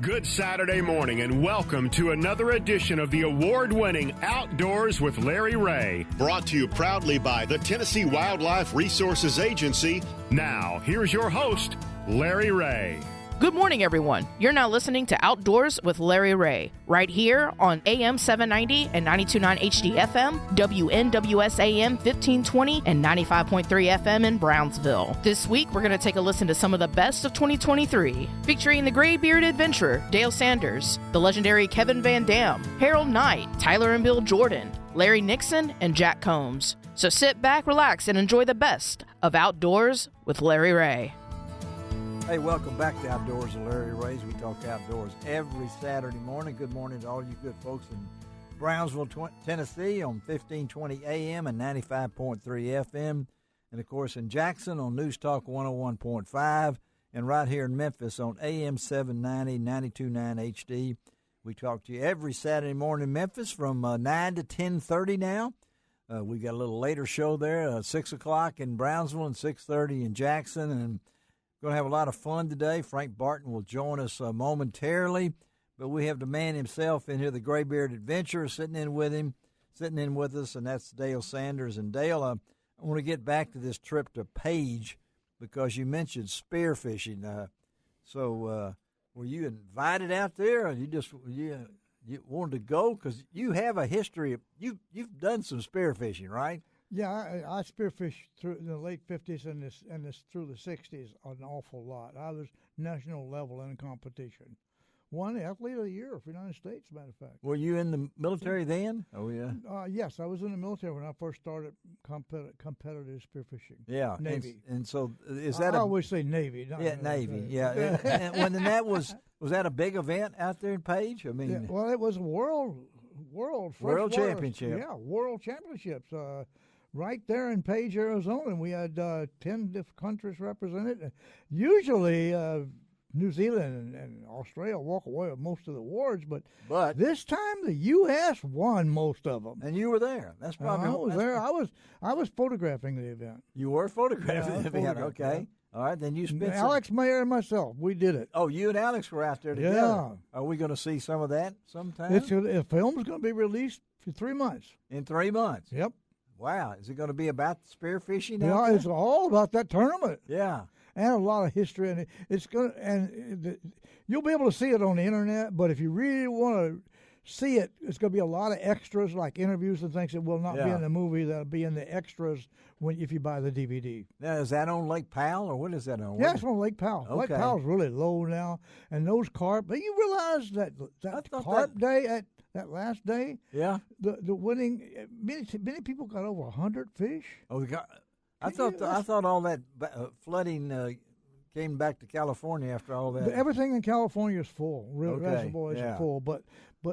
Good Saturday morning and welcome to another edition of the award-winning Outdoors with Larry Ray. Brought to you proudly by the Tennessee Wildlife Resources Agency. Now, here's your host, Larry Ray. Good morning, everyone. You're now listening to Outdoors with Larry Ray, right here on AM 790 and 92.9 HD FM, WNWS AM 1520 and 95.3 FM in Brownsville. This week, we're going to take a listen to some of the best of 2023, featuring the gray-bearded adventurer, Dale Sanders, the legendary Kevin VanDam, Harold Knight, Tyler and Bill Jordan, Larry Nixon, and Jack Combs. So sit back, relax, and enjoy the best of Outdoors with Larry Ray. Hey, welcome back to Outdoors with Larry Rays. We talk outdoors every Saturday morning. Good morning to all you good folks in Brownsville, Tennessee on 1520 AM and 95.3 FM. And, of course, in Jackson on News Talk 101.5. And right here in Memphis on AM 790, 92.9 HD. We talk to you every Saturday morning in Memphis from 9 to 10:30 now. We got a little later show there, 6 o'clock in Brownsville and 6:30 in Jackson. And going to have a lot of fun today. Frank Barton will join us momentarily, but we have the man himself in here, the gray-bearded adventurer, sitting in with us, and that's Dale Sanders. And Dale, I want to get back to this trip to Page because you mentioned spearfishing. So were you invited out there, or you wanted to go? Because you have a history of you've done some spearfishing, right? Yeah, I spearfished through the late 50s and this through the 60s an awful lot. I was national level in competition. Won Athlete of the Year for the United States, as a matter of fact. Were you in the military then? Oh, yeah. Yes, I was in the military when I first started competitive spearfishing. Yeah. Navy. And so is that I always say Navy. Navy, yeah. and that was that a big event out there in Page? I mean, yeah, well, it was a world championship. Yeah, world championships. Right there in Page, Arizona, we had 10 different countries represented. Usually, New Zealand and Australia walk away with most of the awards, but this time the U.S. won most of them. And you were there. That's probably. I was there. I was photographing the event. You were photographing the event. Okay. Yeah. All right. Then you spent. Alex Mayer and myself, we did it. Oh, you and Alex were out there together. Yeah. Are we going to see some of that sometime? The film's going to be released for 3 months. In 3 months. Yep. Wow, is it going to be about spearfishing? Yeah, it's all about that tournament. Yeah, and a lot of history, and you'll be able to see it on the internet. But if you really want to see it, it's going to be a lot of extras, like interviews and things that will not be in the movie. That'll be in the extras if you buy the DVD. Now, is that on Lake Powell, or what is that on? Yeah, it's on Lake Powell. Okay. Lake Powell's really low now, and those carp. But you realize that carp day that last day, yeah, the winning, many people got over 100 fish. Oh, I thought all that flooding came back to California after all that. Everything in California is full. Okay. Reservoirs are full, but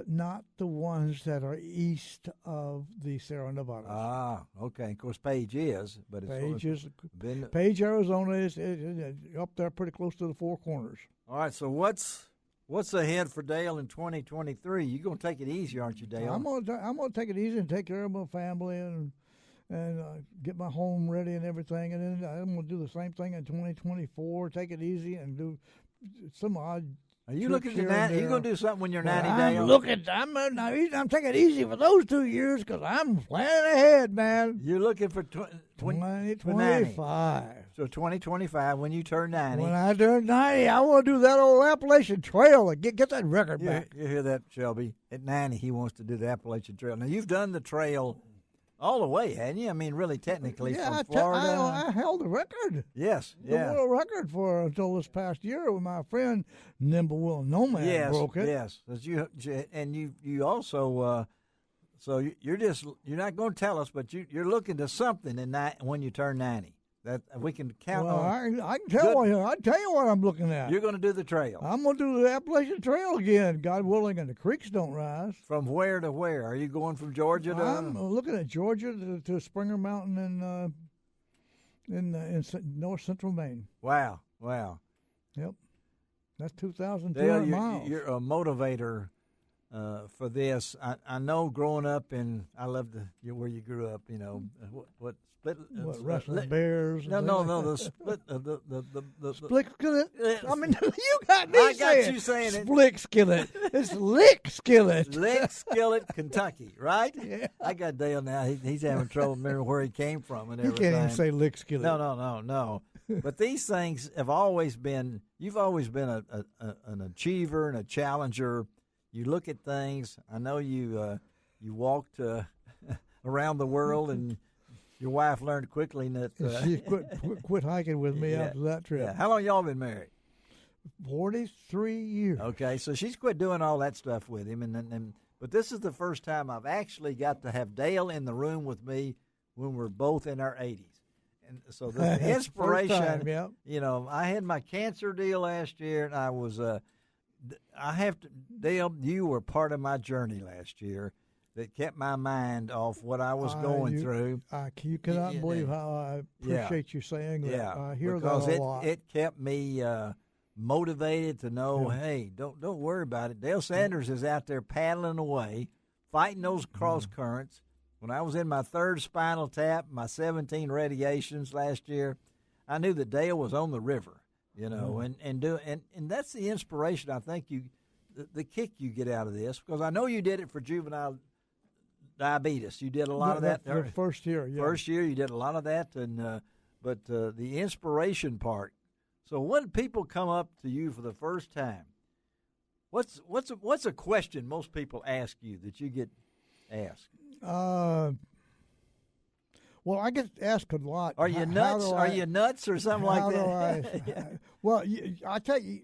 not the ones that are east of the Sierra Nevadas. Ah, okay. Of course, Page is, but Page, Arizona is up there, pretty close to the Four Corners. All right. So What's ahead for Dale in 2023? You're going to take it easy, aren't you, Dale? I'm going to take it easy and take care of my family and get my home ready and everything. And then I'm going to do the same thing in 2024. Take it easy and do some odd. Are you looking to 90? Are you going to do something when you're 90, Dale? I'm taking it easy for those 2 years because I'm planning ahead, man. You're looking for 2025. So 2025, when you turn 90. When I turn 90, I want to do that old Appalachian Trail and get that record back. You hear that, Shelby? At 90, he wants to do the Appalachian Trail. Now, you've done the trail all the way, hadn't you? I mean, really, technically, from Florida. I held the record. Yes, the world record until this past year when my friend Nimble Will Nomad broke it. Yes, you also. So you're not going to tell us, but you're looking to something when you turn 90. That we can count on. I can tell you. I tell you what I'm looking at. You're going to do the trail. I'm going to do the Appalachian Trail again, God willing, and the creeks don't rise. From where to where? Are you going from Georgia to? I'm looking at Georgia to Springer Mountain in north central Maine. Wow. Yep, that's 2,200 miles. You're a motivator for this. I know growing up I love where you grew up. You know what split? Wrestling bears? No, the split. The split skillet. I mean, you got me. I got you saying it. Split skillet. It's lick skillet. Lick skillet, Kentucky, right? Yeah. I got Dale now. He's having trouble remembering where he came from and everything. You can't even say lick skillet. No. But these things have always been. You've always been an achiever and a challenger. You look at things. I know you walked around the world, and your wife learned quickly that she quit hiking with me after that trip. Yeah. How long y'all been married? 43 years. Okay, so she's quit doing all that stuff with him, but this is the first time I've actually got to have Dale in the room with me when we're both in our 80s. And so the inspiration, time, yeah. You know, I had my cancer deal last year, and I was, Dale, you were part of my journey last year that kept my mind off what I was going through. You cannot believe how I appreciate you saying that. Yeah, I hear because that a lot. It kept me motivated to know, hey, don't worry about it. Dale Sanders is out there paddling away, fighting those cross currents. When I was in my third spinal tap, my 17 radiations last year, I knew that Dale was on the river, you know, and that's the inspiration I think the kick you get out of this, because I know you did it for juvenile diabetes. You did a lot of that. The first year, yeah. First year, you did a lot of that, but the inspiration part. So when people come up to you for the first time, what's a question most people ask you that you get asked? Well, I get asked a lot. Are you nuts? Are you nuts or something like that? Yeah. Well, I tell you,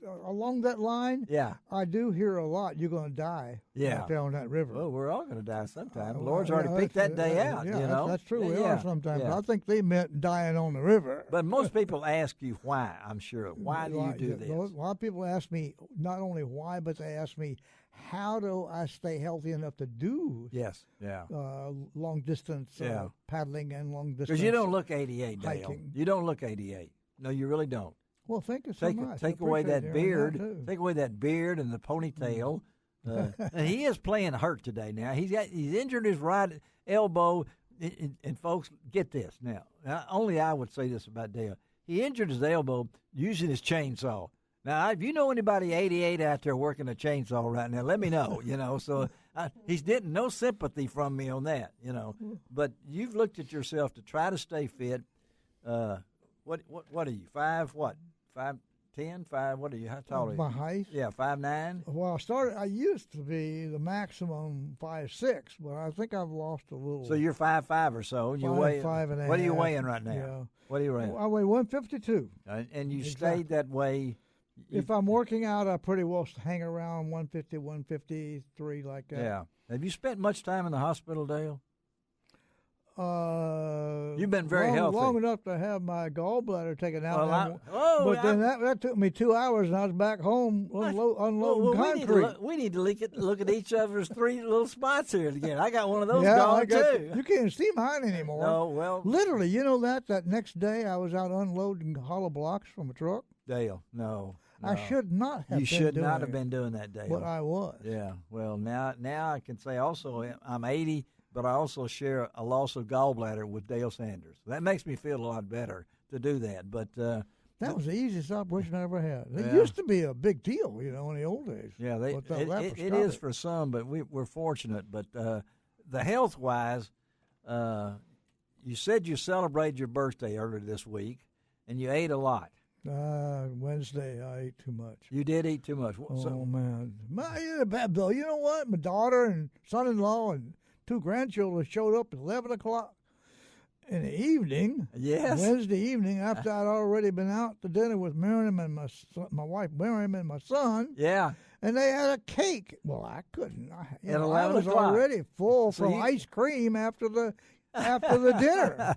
along that line, I do hear a lot. You're going to die out there on that river. Well, we're all going to die sometime. The Lord's already picked that day out. Yeah, you know? that's true. We are sometimes. I think they meant dying on the river. But most people ask you why, I'm sure. Why do you do this? A lot of people ask me not only why, but they ask me, how do I stay healthy enough to do long distance paddling and long distance? Because you don't look 88, Dale. Hiking. You don't look 88. No, you really don't. Well, thank you so much. Take away that beard. Take away that beard and the ponytail. And he is playing hurt today. Now he's injured his right elbow. And folks, get this now. Only I would say this about Dale. He injured his elbow using his chainsaw. Now, if you know anybody 88 out there working a chainsaw right now, let me know, you know. So he's getting no sympathy from me on that, you know. But you've looked at yourself to try to stay fit. What are you, 5'10", 5? What are you, how tall are you? My height? Yeah, 5'9"? Well, I used to be the maximum 5'6", but I think I've lost a little. So you're 5'5" or so. You weigh 5.5. What are you weighing right now? Yeah. What are you weighing? I weigh 152. And you stayed that way. If I'm working out, I pretty well hang around 150, 153 like that. Yeah. Have you spent much time in the hospital, Dale? You've been very healthy. Long enough to have my gallbladder taken out. Then that took me 2 hours, and I was back home unloading concrete. We need to look at each other's 3 little spots here again. I got one of those gone, too. You can't see mine anymore. No, well. Literally, you know that next day I was out unloading hollow blocks from a truck? Dale, no. I should not have. You should not have been doing that, Dale. But I was. Yeah. Well, now I can say also I'm 80, but I also share a loss of gallbladder with Dale Sanders. That makes me feel a lot better to do that. But that was the easiest operation I ever had. It used to be a big deal, you know, in the old days. Yeah, it is for some, but we're fortunate. But the health-wise, you said you celebrated your birthday earlier this week, and you ate a lot. Wednesday, I ate too much. You did eat too much. Man. You know what? My daughter and son-in-law and 2 grandchildren showed up at 11 o'clock in the evening. Yes. Wednesday evening, after I'd already been out to dinner with Miriam and my wife Miriam and my son. Yeah. And they had a cake. Well, I couldn't. I was 11 already full from ice cream after the dinner.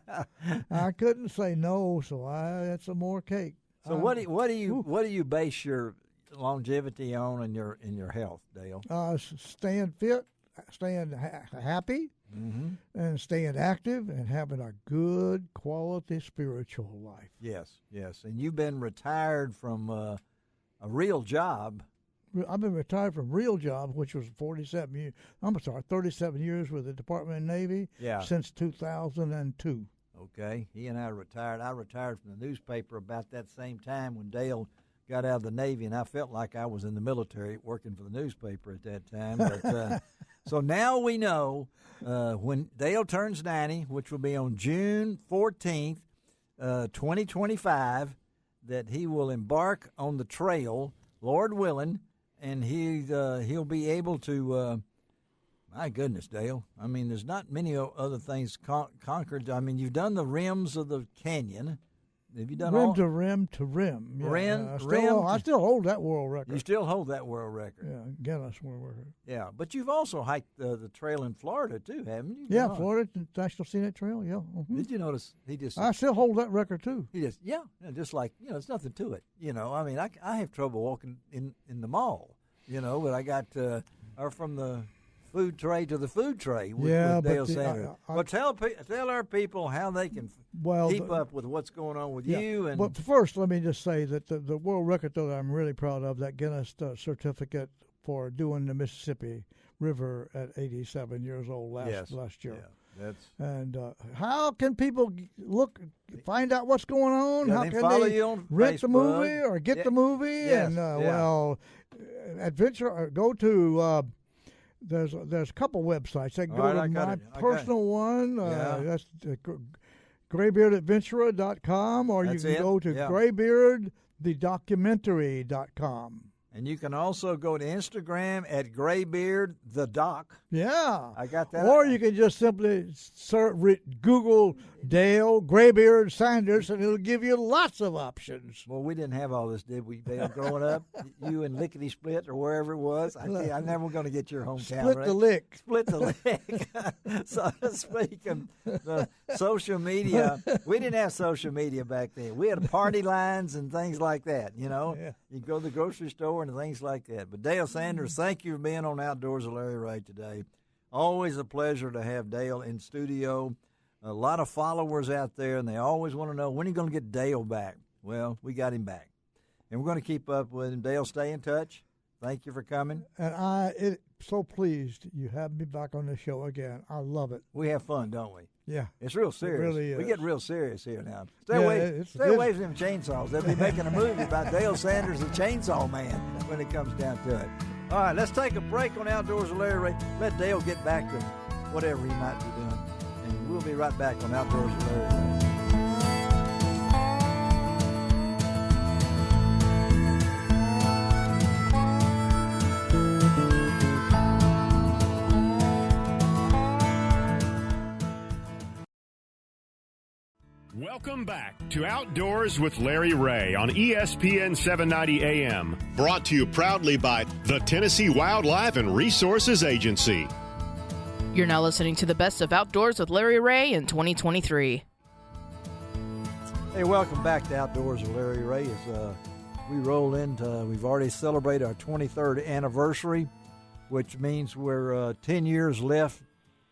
I couldn't say no, so I had some more cake. So what do you base your longevity on in your health, Dale? Staying fit, staying happy, and staying active, and having a good quality spiritual life. Yes, and you've been retired from a real job I've been retired from real job, which was 37 years with the Department of Navy since 2002. Okay. He and I retired. I retired from the newspaper about that same time when Dale got out of the Navy, and I felt like I was in the military working for the newspaper at that time. But so now we know when Dale turns 90, which will be on June 14th, 2025, that he will embark on the trail, Lord willing, and he'll be able to. My goodness, Dale. I mean, there's not many other things conquered. I mean, you've done the rims of the canyon. Have you done rim to rim to rim? Yeah. I still hold that world record. You still hold that world record? Yeah, Guinness World Record. Yeah, but you've also hiked the trail in Florida too, haven't you? Yeah, Florida National Scenic Trail. Yeah. Mm-hmm. Did you notice I still hold that record too. Just like it's nothing to it. I mean, I have trouble walking in the mall. But I got or from the food tray to the food tray with Dale Sanders. Well, tell our people how they can keep up with what's going on with you. And but first, let me just say that the world record that I'm really proud of, that Guinness certificate for doing the Mississippi River at 87 years old last year. Yeah, and how can people find out what's going on? How can they rent Facebook. The movie or get the movie? Yes, adventure. Go to. There's a couple websites. They go to my personal one. That's graybeardadventurer.com, or you can go to graybeardthedocumentary.com. And you can also go to Instagram at graybeardthedoc. Yeah. I got that. Or you can just simply Google Dale Graybeard Sanders, and it'll give you lots of options. Well, we didn't have all this, did we, Dale, growing up? You and Lickety Split or wherever it was. I'm never going to get your hometown. Split the lick. Split the lick. So speaking of social media, we didn't have social media back then. We had party lines and things like that, Yeah. You go to the grocery store and things like that. But Dale Sanders, thank you for being on Outdoors with Larry Ray today. Always a pleasure to have Dale in studio. A lot of followers out there, and they always want to know, when are you going to get Dale back? Well, we got him back. And we're going to keep up with him. Dale, stay in touch. Thank you for coming. And I'm so pleased you have me back on the show again. I love it. We have fun, don't we? Yeah. It's real serious. It really is. We get real serious here now. Stay away from them chainsaws. They'll be making a movie about Dale Sanders, the Chainsaw Man, when it comes down to it. All right, let's take a break on Outdoors with Larry Ray. Let Dale get back to whatever he might be doing. And we'll be right back on Outdoors with Larry Ray. Welcome back to Outdoors with Larry Ray on ESPN 790 AM. Brought to you proudly by the Tennessee Wildlife and Resources Agency. You're now listening to the best of Outdoors with Larry Ray in 2023. Hey, welcome back to Outdoors with Larry Ray. As we roll into, we've already celebrated our 23rd anniversary, which means we're 10 years left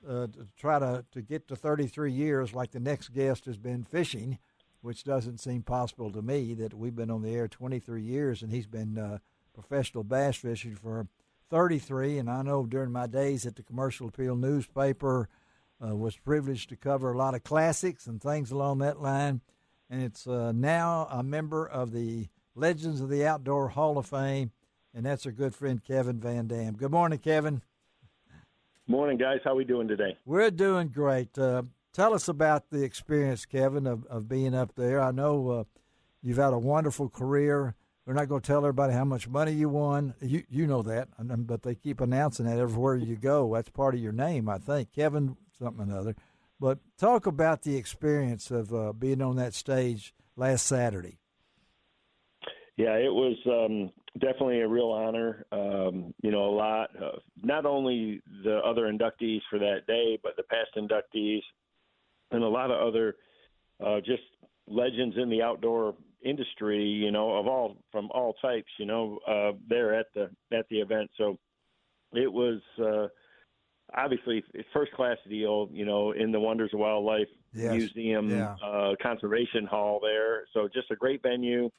to try to get to 33 years, like the next guest has been fishing, which doesn't seem possible to me, that we've been on the air 23 years, and he's been professional bass fishing for 33. And I know during my days at the Commercial Appeal newspaper, was privileged to cover a lot of classics and things along that line. And it's now a member of the Legends of the Outdoor Hall of Fame, and that's our good friend Kevin VanDam. Good morning, Kevin. Morning, guys. How are we doing today? We're doing great. Tell us about the experience, Kevin, of being up there. I know you've had a wonderful career. We're not going to tell everybody how much money you won. You know that, but they keep announcing that everywhere you go. That's part of your name, I think. Kevin something or another. But talk about the experience of being on that stage last Saturday. Yeah, it was definitely a real honor. A lot of not only the other inductees for that day, but the past inductees and a lot of other just legends in the outdoor industry, from all types, there at the event. So it was obviously a first class deal, in the Wonders of Wildlife Museum Conservation Hall there. So just a great venue.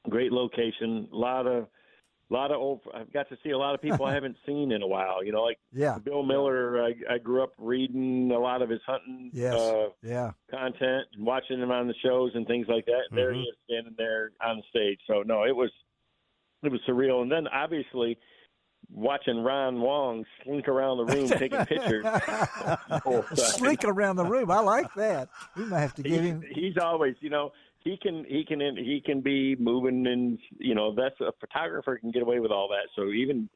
Great location, a lot of I've got to see a lot of people I haven't seen in a while. Like Yeah. Bill Miller. I grew up reading a lot of his hunting content and watching him on the shows and things like that. And there he is standing there on the stage. So no, it was surreal. And then obviously watching Ron Wong slink around the room taking pictures. Slink around the room. I like that. We might have to give him. He's always, he can be moving, and that's a photographer can get away with all that. So even,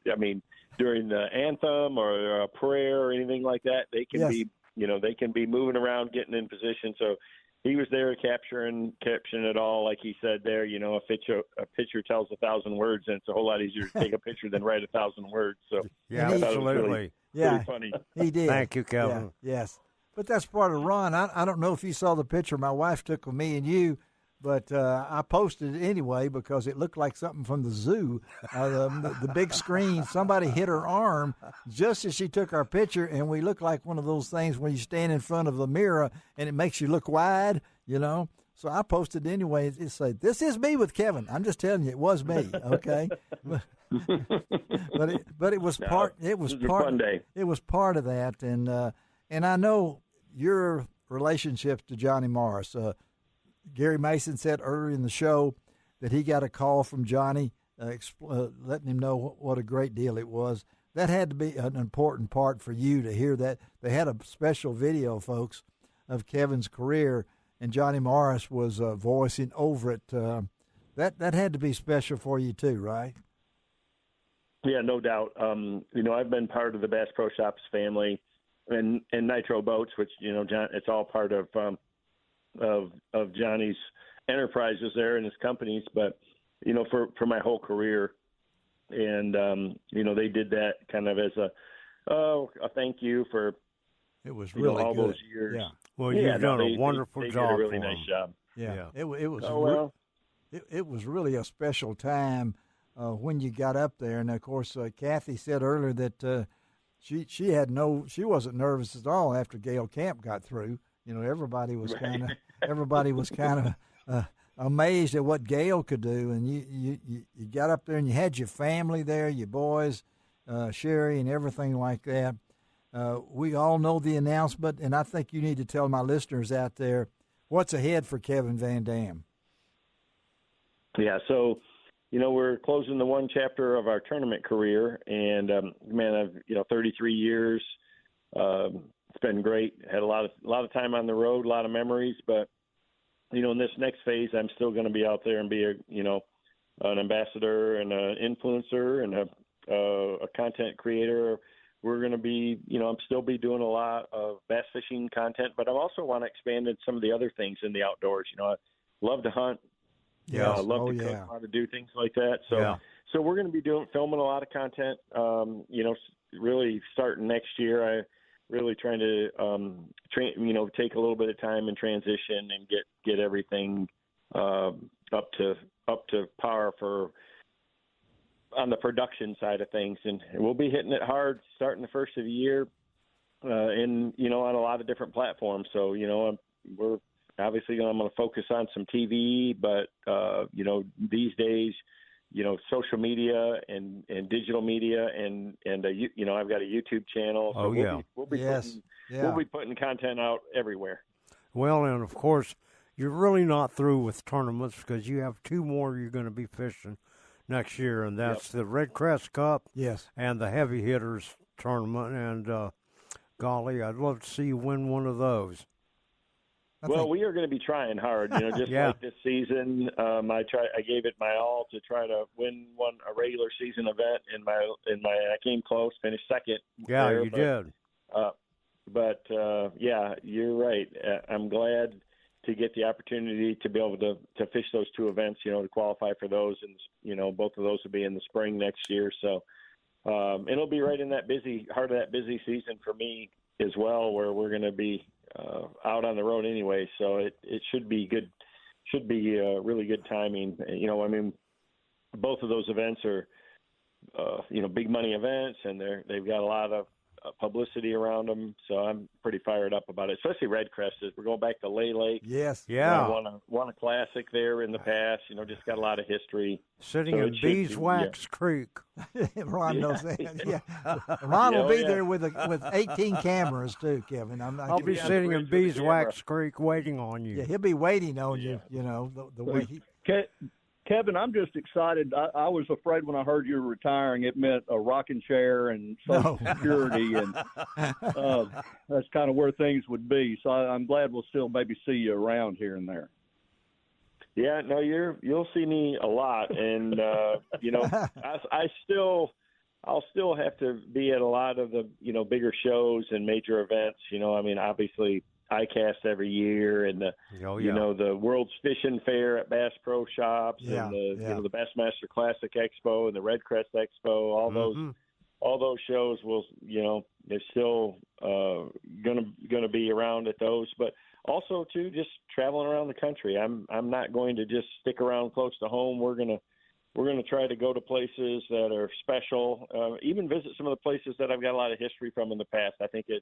during the anthem or a prayer or anything like that, they can be, they can be moving around, getting in position. So he was there capturing it all, like he said there. A picture tells 1,000 words, and it's a whole lot easier to take a picture than write 1,000 words. So yeah, absolutely, really funny. He did. Thank you, Kevin. Yeah, yes, but that's part of Ron. I don't know if you saw the picture my wife took of me and you, but I posted it anyway because it looked like something from the zoo. The big screen. Somebody hit her arm just as she took our picture, and we look like one of those things where you stand in front of the mirror and it makes you look wide, So I posted it anyway. It said, "This is me with Kevin." I'm just telling you, it was me. Okay, but it was part. It was part. Fun day. It was part of that, and I know your relationship to Johnny Morris. Gary Mason said earlier in the show that he got a call from Johnny letting him know what a great deal it was. That had to be an important part for you to hear that. They had a special video, folks, of Kevin's career, and Johnny Morris was voicing over it. That had to be special for you too, right? Yeah, no doubt. I've been part of the Bass Pro Shops family and Nitro Boats, which, John, it's all part of Johnny's enterprises there and his companies, but for my whole career, and they did that kind of as a thank you for it was really all good. Those years. Yeah. Well, you've done a wonderful they job. Did a really for nice them. job. Yeah. It was. Oh, well. It was really a special time when you got up there, and of course, Kathy said earlier that she wasn't nervous at all after Gail Camp got through. Everybody was kind of amazed at what Gail could do, and you got up there and you had your family there, your boys, Sherry, and everything like that. We all know the announcement, and I think you need to tell my listeners out there what's ahead for Kevin VanDam. Yeah, so we're closing the one chapter of our tournament career, and I've 33 years. It's been great. Had a lot of time on the road, a lot of memories. But in this next phase, I'm still going to be out there and be an ambassador and an influencer and a content creator. We're going to be, I'm still be doing a lot of bass fishing content, but I also want to expand in some of the other things in the outdoors. I love to hunt. Yeah, I love to cook, how to do things like that. So we're going to be filming a lot of content. Really starting next year. Really trying to take a little bit of time and transition and get everything up to par on the production side of things, and we'll be hitting it hard starting the first of the year, on a lot of different platforms. So we're obviously I'm going to focus on some TV, but these days, social media and digital media and I've got a YouTube channel. So we'll be putting content out everywhere. Well, and of course, you're really not through with tournaments because you have two more you're going to be fishing next year, and that's the Red Crest Cup, and the Heavy Hitters Tournament. And golly, I'd love to see you win one of those. We are going to be trying hard, just like this season. I gave it my all to try to win a regular season event I came close, finished second. Yeah, you did. But you're right. I'm glad to get the opportunity to be able to fish those two events, to qualify for those, and both of those will be in the spring next year. So it'll be right in that heart of that busy season for me as well, where we're going to be out on the road anyway, so it should be good. Should be really good timing. Both of those events are big money events, and they've got a lot of publicity around them. So I'm pretty fired up about it, especially red crested. We're going back to Lay Lake. Yes. Yeah. Won a classic there in the past. Just got a lot of history. Sitting in Beeswax Creek. Ron knows that. Yeah. Ron will be there with 18 cameras too, Kevin. I'll be sitting in Beeswax Creek waiting on you. Yeah, he'll be waiting on you. The way he. Kevin, I'm just excited. I was afraid when I heard you were retiring, it meant a rocking chair and Social Security, and that's kind of where things would be. So I'm glad we'll still maybe see you around here and there. Yeah, no, you'll see me a lot, and I'll still have to be at a lot of the bigger shows and major events. Obviously ICAST every year, and the World's Fishing Fair at Bass Pro Shops, and the Bassmaster Classic Expo and the Red Crest Expo. All those shows will they're still gonna be around at those, but also too just traveling around the country. I'm not going to just stick around close to home. We're gonna try to go to places that are special, even visit some of the places that I've got a lot of history from in the past. I think it'd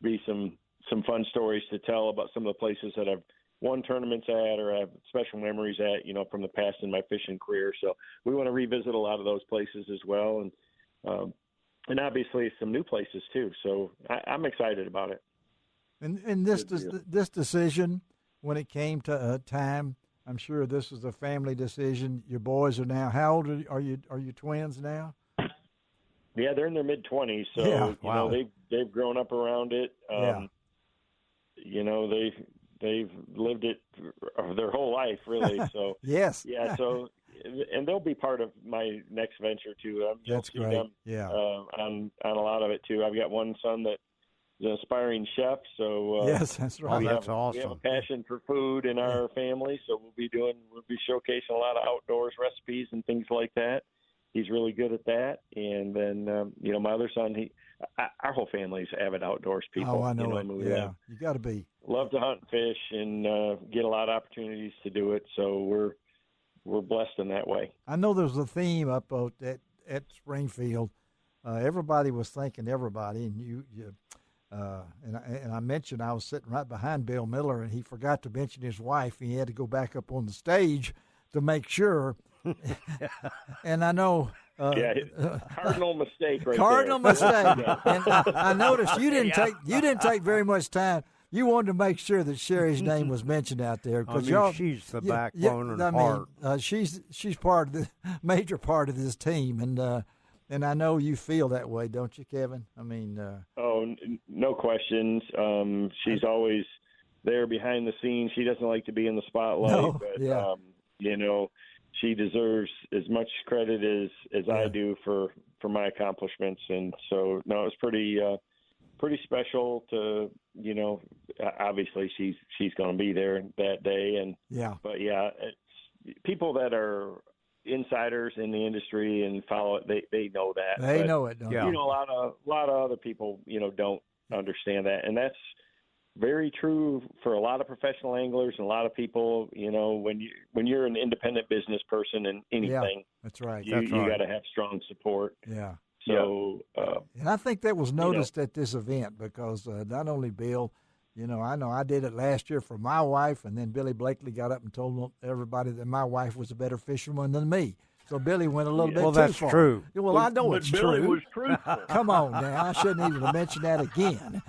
be some fun stories to tell about some of the places that I've won tournaments at or have special memories at, from the past in my fishing career. So we want to revisit a lot of those places as well, and obviously some new places too. So I'm excited about it. And this decision, when it came to time, I'm sure this was a family decision. Your boys are now, how old are you? Are you twins now? Yeah, they're in their mid-20s, so they've grown up around it. They've lived it their whole life, really. So yes, yeah. So, and they'll be part of my next venture too. That's great. On a lot of it too. I've got one son that is an aspiring chef. So yes, that's right. That's awesome. We have a passion for food in our family, so we'll be showcasing a lot of outdoors recipes and things like that. He's really good at that. And then, my other son, our whole family's avid outdoors people. Oh, I know it. You got to be. Love to hunt and fish and get a lot of opportunities to do it. So we're blessed in that way. I know there's a theme up at Springfield. Everybody was thanking everybody, and and I mentioned I was sitting right behind Bill Miller, and he forgot to mention his wife. He had to go back up on the stage to make sure. And I know cardinal mistake right cardinal there. Mistake. And I noticed you didn't take very much time. You wanted to make sure that Sherry's name was mentioned out there because she's the backbone and heart. She's part of the major part of this team, and I know you feel that way, don't you, Kevin? I mean, no questions. She's always there behind the scenes. She doesn't like to be in the spotlight, but she deserves as much credit as I do for my accomplishments. And so, no, it's pretty special to, obviously she's going to be there that day. But it's people that are insiders in the industry and follow it, they know that. They know it, don't they? A lot of other people, don't understand that. And that's very true for a lot of professional anglers and a lot of people. When you're an independent business person in anything, that's right. You got to have strong support. Yeah. So, and I think that was noticed at this event because not only Bill, I know I did it last year for my wife, and then Billy Blakely got up and told everybody that my wife was a better fisherman than me. So Billy went a little bit too far. Well, that's true. Well, I know it's Billy true. Was truthful. Come on now, I shouldn't even have mentioned that again.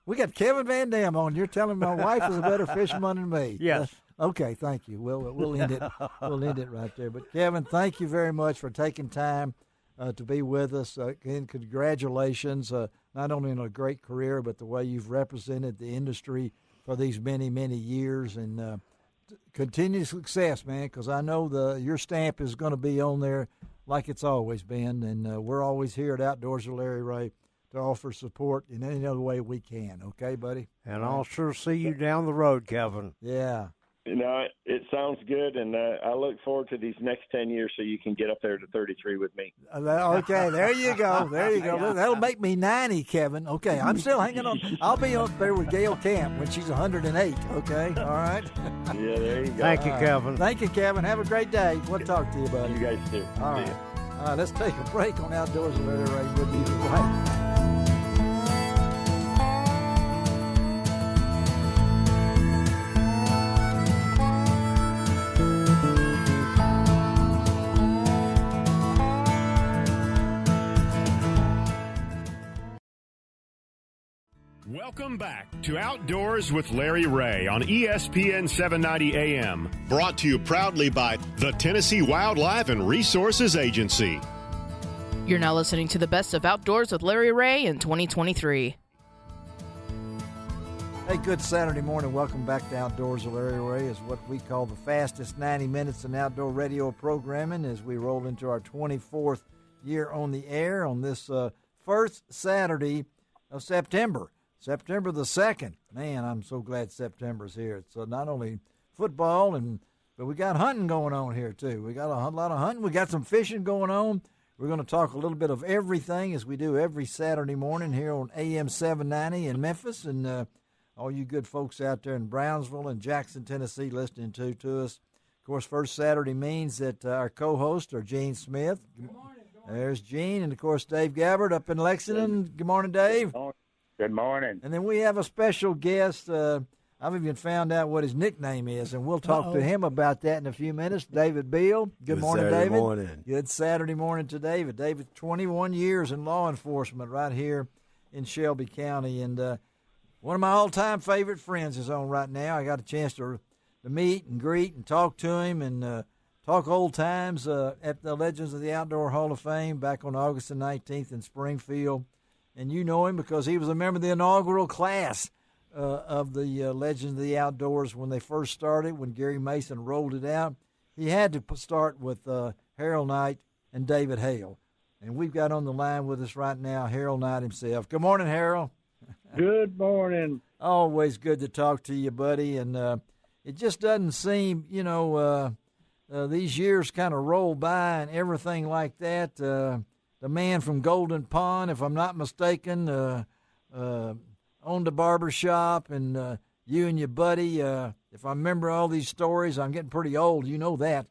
We got Kevin VanDam on. You're telling my wife is a better fisherman than me. Yes. Okay, thank you. We'll end it. We'll end it right there. But Kevin, thank you very much for taking time to be with us. Again, congratulations, not only on a great career, but the way you've represented the industry for these many, many years. And continued success, man, because I know your stamp is going to be on there like it's always been. And we're always here at Outdoors with Larry Ray to offer support in any other way we can. Okay, buddy? And I'll sure see you down the road, Kevin. Yeah. It sounds good, and I look forward to these next 10 years so you can get up there to 33 with me. Okay, there you go. There you go. That'll make me 90, Kevin. Okay, I'm still hanging on. I'll be up there with Gail Camp when she's 108, okay? All right? Yeah, there you go. Thank you, Kevin. Thank you, Kevin. Have a great day. We'll talk to you, buddy. You guys too. All right. All right, let's take a break on Outdoors with Larry Ray. We'll be right back. Welcome back to Outdoors with Larry Ray on ESPN 790 AM. Brought to you proudly by the Tennessee Wildlife and Resources Agency. You're now listening to the best of Outdoors with Larry Ray in 2023. Hey, good Saturday morning. Welcome back to Outdoors with Larry Ray. Is what we call the fastest 90 minutes in outdoor radio programming as we roll into our 24th year on the air on this first Saturday of September. September the 2nd. Man, I'm so glad September's here. It's not only football, but we got hunting going on here, too. We got a lot of hunting. We got some fishing going on. We're going to talk a little bit of everything as we do every Saturday morning here on AM 790 in Memphis. And all you good folks out there in Brownsville and Jackson, Tennessee listening to us. Of course, first Saturday means that our co-hosts are Gene Smith. Good morning. There's Gene. And, of course, Dave Gabbard up in Lexington. Good morning, Dave. Good morning. And then we have a special guest. I've even found out what his nickname is, and we'll talk to him about that in a few minutes. David Beal. Good morning, Saturday David. Morning. Good Saturday morning to David. David, 21 years in law enforcement right here in Shelby County. And one of my all-time favorite friends is on right now. I got a chance to meet and greet and talk to him and talk old times at the Legends of the Outdoor Hall of Fame back on August the 19th in Springfield. And you know him because he was a member of the inaugural class of the Legends of the Outdoors when they first started, when Gary Mason rolled it out. He had to start with Harold Knight and David Hale. And we've got on the line with us right now Harold Knight himself. Good morning, Harold. Good morning. Always good to talk to you, buddy. And it just doesn't seem, these years kind of roll by and everything like that. The man from Golden Pond, if I'm not mistaken, owned a barber shop, and you and your buddy, if I remember all these stories, I'm getting pretty old, you know that,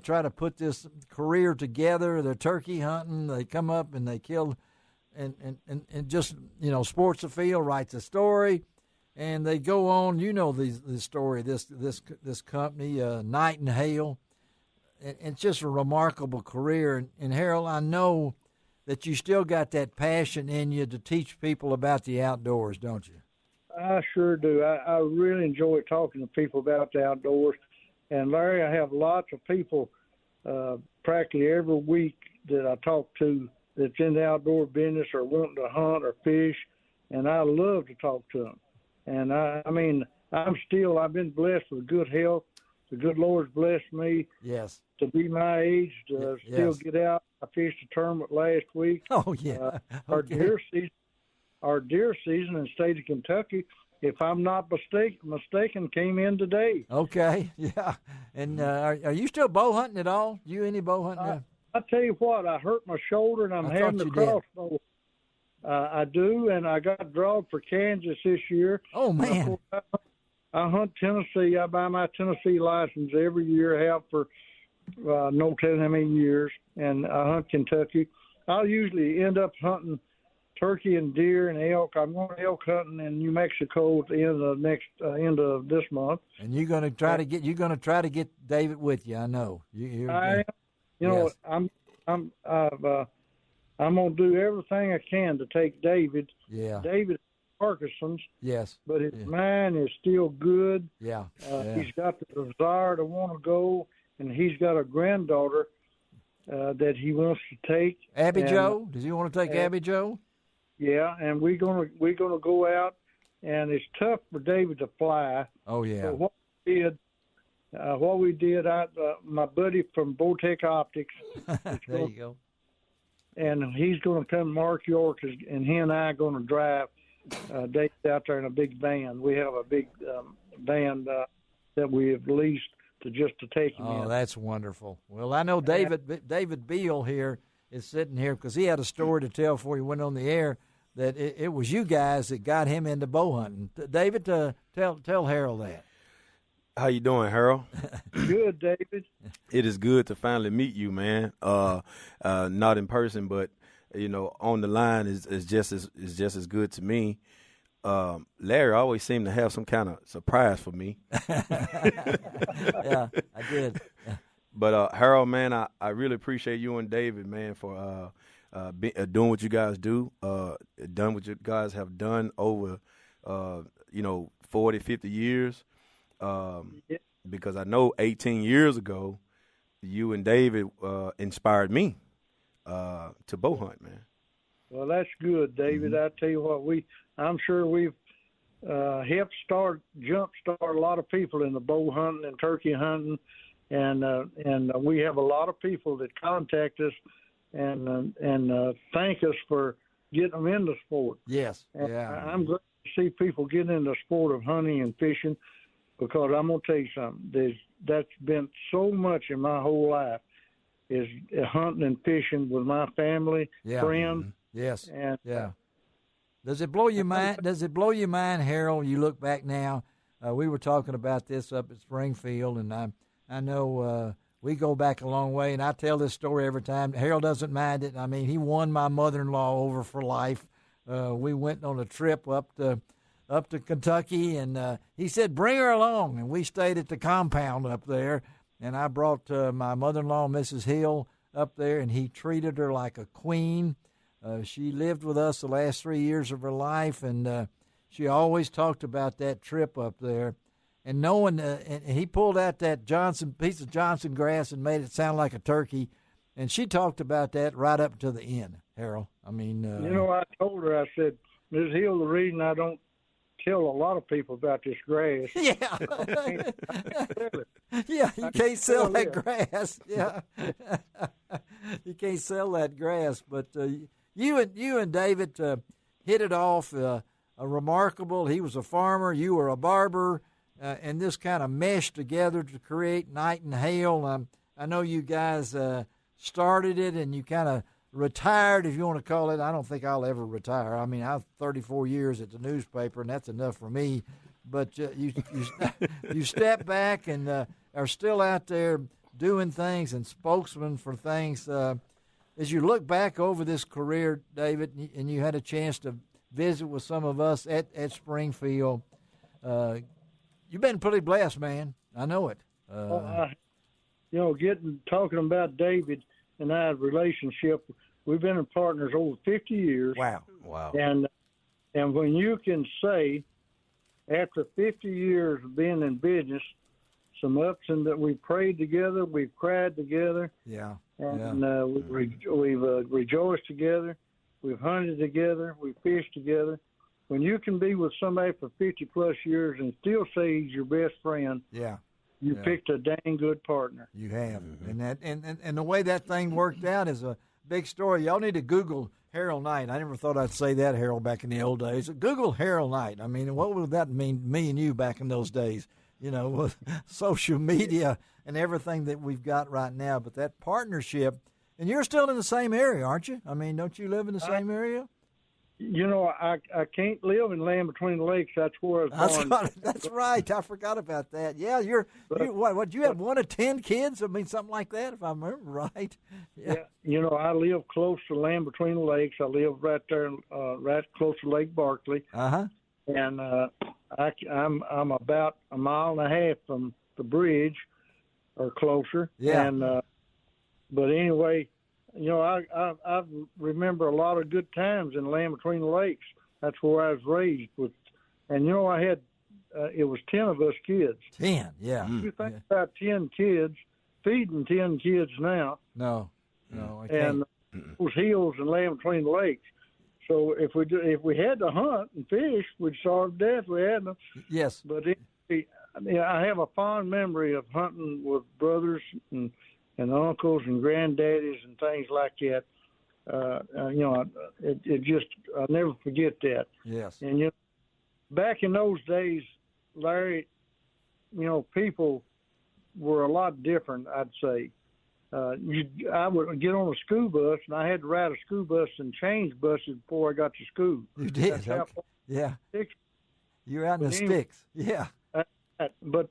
try to put this career together. They're turkey hunting. They come up and they kill, and just, Sports Afield writes a story, and they go on, the story, this company, Night and Hail. It's just a remarkable career. And Harold, I know that you still got that passion in you to teach people about the outdoors, don't you? I sure do. I really enjoy talking to people about the outdoors. And, Larry, I have lots of people practically every week that I talk to that's in the outdoor business or wanting to hunt or fish, and I love to talk to them. And, I've been blessed with good health. The good Lord's blessed me to be my age, to still get out. I fished a tournament last week. Oh, yeah. Our deer season in the state of Kentucky, if I'm not mistaken, came in today. Okay, yeah. And are you still bow hunting at all? You any bow hunting? I tell you what, I hurt my shoulder, and I'm having the crossbow. I do, and I got drawn for Kansas this year. Oh, man. I hunt Tennessee. I buy my Tennessee license every year, have for no telling how many years, and I hunt Kentucky. I'll usually end up hunting turkey and deer and elk. I'm going elk hunting in New Mexico at the end of this month. And you're going to try to get David with you. I know. I'm going to do everything I can to take David. Yeah. David Parkinson's. Yes. But his mind is still good. Yeah. He's got the desire to want to go, and he's got a granddaughter that he wants to take. Abby Jo? Does he want to take Abby Jo? Yeah, and we're gonna go out, and it's tough for David to fly. Oh yeah. So what we did, my buddy from Bowtech Optics. There you go. And he's going to come to Mark York, and he and I are going to drive David out there in a big van. We have a big van that we have leased to take him in. Oh, that's wonderful. Well, I know David Beal here is sitting here because he had a story to tell before he went on the air that it was you guys that got him into bow hunting. David, tell Harold that. How you doing, Harold? Good, David. It is good to finally meet you, man. Not in person, but on the line is just as good to me. Larry always seemed to have some kind of surprise for me. Yeah, I did. But Harold, man, I really appreciate you and David, man, for doing what you guys do, done what you guys have done over, 40, 50 years. Because I know 18 years ago, you and David inspired me to bow hunt, man. Well, that's good, David. I tell you what, I'm sure we've helped jumpstart a lot of people in the bow hunting and turkey hunting, and we have a lot of people that contact us and thank us for getting them into sport. Yes, and yeah. I'm glad to see people getting into the sport of hunting and fishing, because I'm gonna tell you something. That's been so much in my whole life, is hunting and fishing with my family, friends. Mm-hmm. Yes. And does it blow your mind? Does it blow your mind, Harold? You look back now. We were talking about this up at Springfield, and I know we go back a long way. And I tell this story every time. Harold doesn't mind it. I mean, he won my mother-in-law over for life. We went on a trip up to Kentucky, and he said, "Bring her along." And we stayed at the compound up there. And I brought my mother-in-law, Mrs. Hill, up there, and he treated her like a queen. She lived with us the last 3 years of her life, and she always talked about that trip up there. And knowing, and he pulled out that piece of Johnson grass and made it sound like a turkey, and she talked about that right up to the end, Harold. I mean, I told her, I said, "Ms. Hill, the reason I don't tell a lot of people about this grass." Yeah. Yeah, you can't sell that grass. Yeah. You can't sell that grass. But you and David hit it off a remarkable. He was a farmer. You were a barber. And this kind of meshed together to create Night and Hail. I know you guys started it, and you kind of retired, if you want to call it. I don't think I'll ever retire. I mean, I've 34 years at the newspaper, and that's enough for me. But you step back and are still out there doing things and spokesman for things. As you look back over this career, David, and you had a chance to visit with some of us at Springfield, you've been pretty blessed, man. I know it. Talking about David and our relationship, we've been partners over 50 years. Wow. And when you can say, after 50 years of being in business, some ups and that we prayed together, we've cried together. Yeah. And we've rejoiced together, we've hunted together, we've fished together. When you can be with somebody for 50-plus years and still say he's your best friend, you picked a dang good partner. You have. And the way that thing worked out is a big story. Y'all need to Google Harold Knight. I never thought I'd say that, Harold, back in the old days. Google Harold Knight. I mean, what would that mean, me and you back in those days, with social media and everything that we've got right now. But that partnership, and you're still in the same area, aren't you? I mean, don't you live in the same area? I can't live in Land Between the Lakes. That's where I was born. That's right. I forgot about that. Yeah, you have 1 of 10 kids? I mean, something like that, if I remember right. Yeah. I live close to Land Between the Lakes. I live right there, right close to Lake Barkley. Uh-huh. And I'm about a mile and a half from the bridge, or closer. Yeah. And but anyway, I remember a lot of good times in Land Between the Lakes. That's where I was raised with, and I had it was 10 of us kids. 10, yeah. You think about 10 kids feeding 10 kids now? No, I can't. And those hills and Land Between the Lakes. So if we had to hunt and fish, we'd starve to death. We had them. Yes. But I have a fond memory of hunting with brothers and uncles and granddaddies and things like that. It just, I'll never forget that. Yes. And back in those days, Larry, people were a lot different, I'd say. I would get on a school bus, and I had to ride a school bus and change buses before I got to school. You did? Yeah. You're out in the sticks. Yeah. But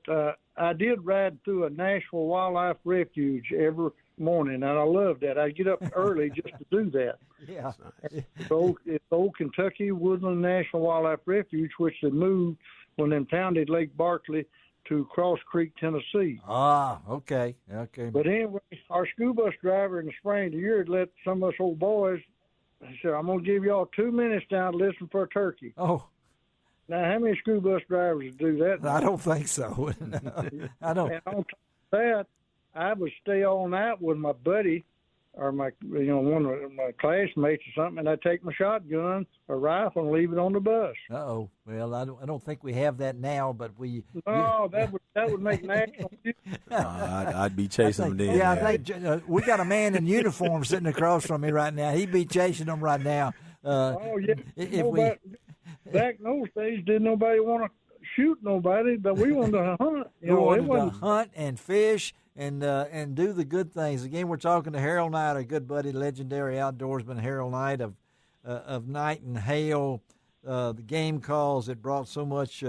I did ride through a National Wildlife Refuge every morning, and I loved that. I'd get up early just to do that. Yeah. It's old Kentucky Woodland National Wildlife Refuge, which they moved when they founded Lake Barkley to Cross Creek, Tennessee. Ah, okay. But anyway, our school bus driver in the spring of the year had let some of us old boys He said, I'm going to give y'all 2 minutes now to listen for a turkey. Oh. Now, how many school bus drivers do that? I don't think so. I don't. And on top of that, I would stay all night with my buddy or one of my classmates or something, and I'd take my shotgun or rifle and leave it on the bus. Uh-oh. Well, I don't think we have that now, but we. No, that would make national. I'd be chasing them then. Yeah, I think we got a man in uniform sitting across from me right now. He'd be chasing them right now. Oh yeah. Back in those days, didn't nobody want to shoot nobody, but we wanted to hunt. We wanted to hunt and fish and do the good things. Again, we're talking to Harold Knight, our good buddy, legendary outdoorsman Harold Knight of Night and Hail, the game calls that brought so much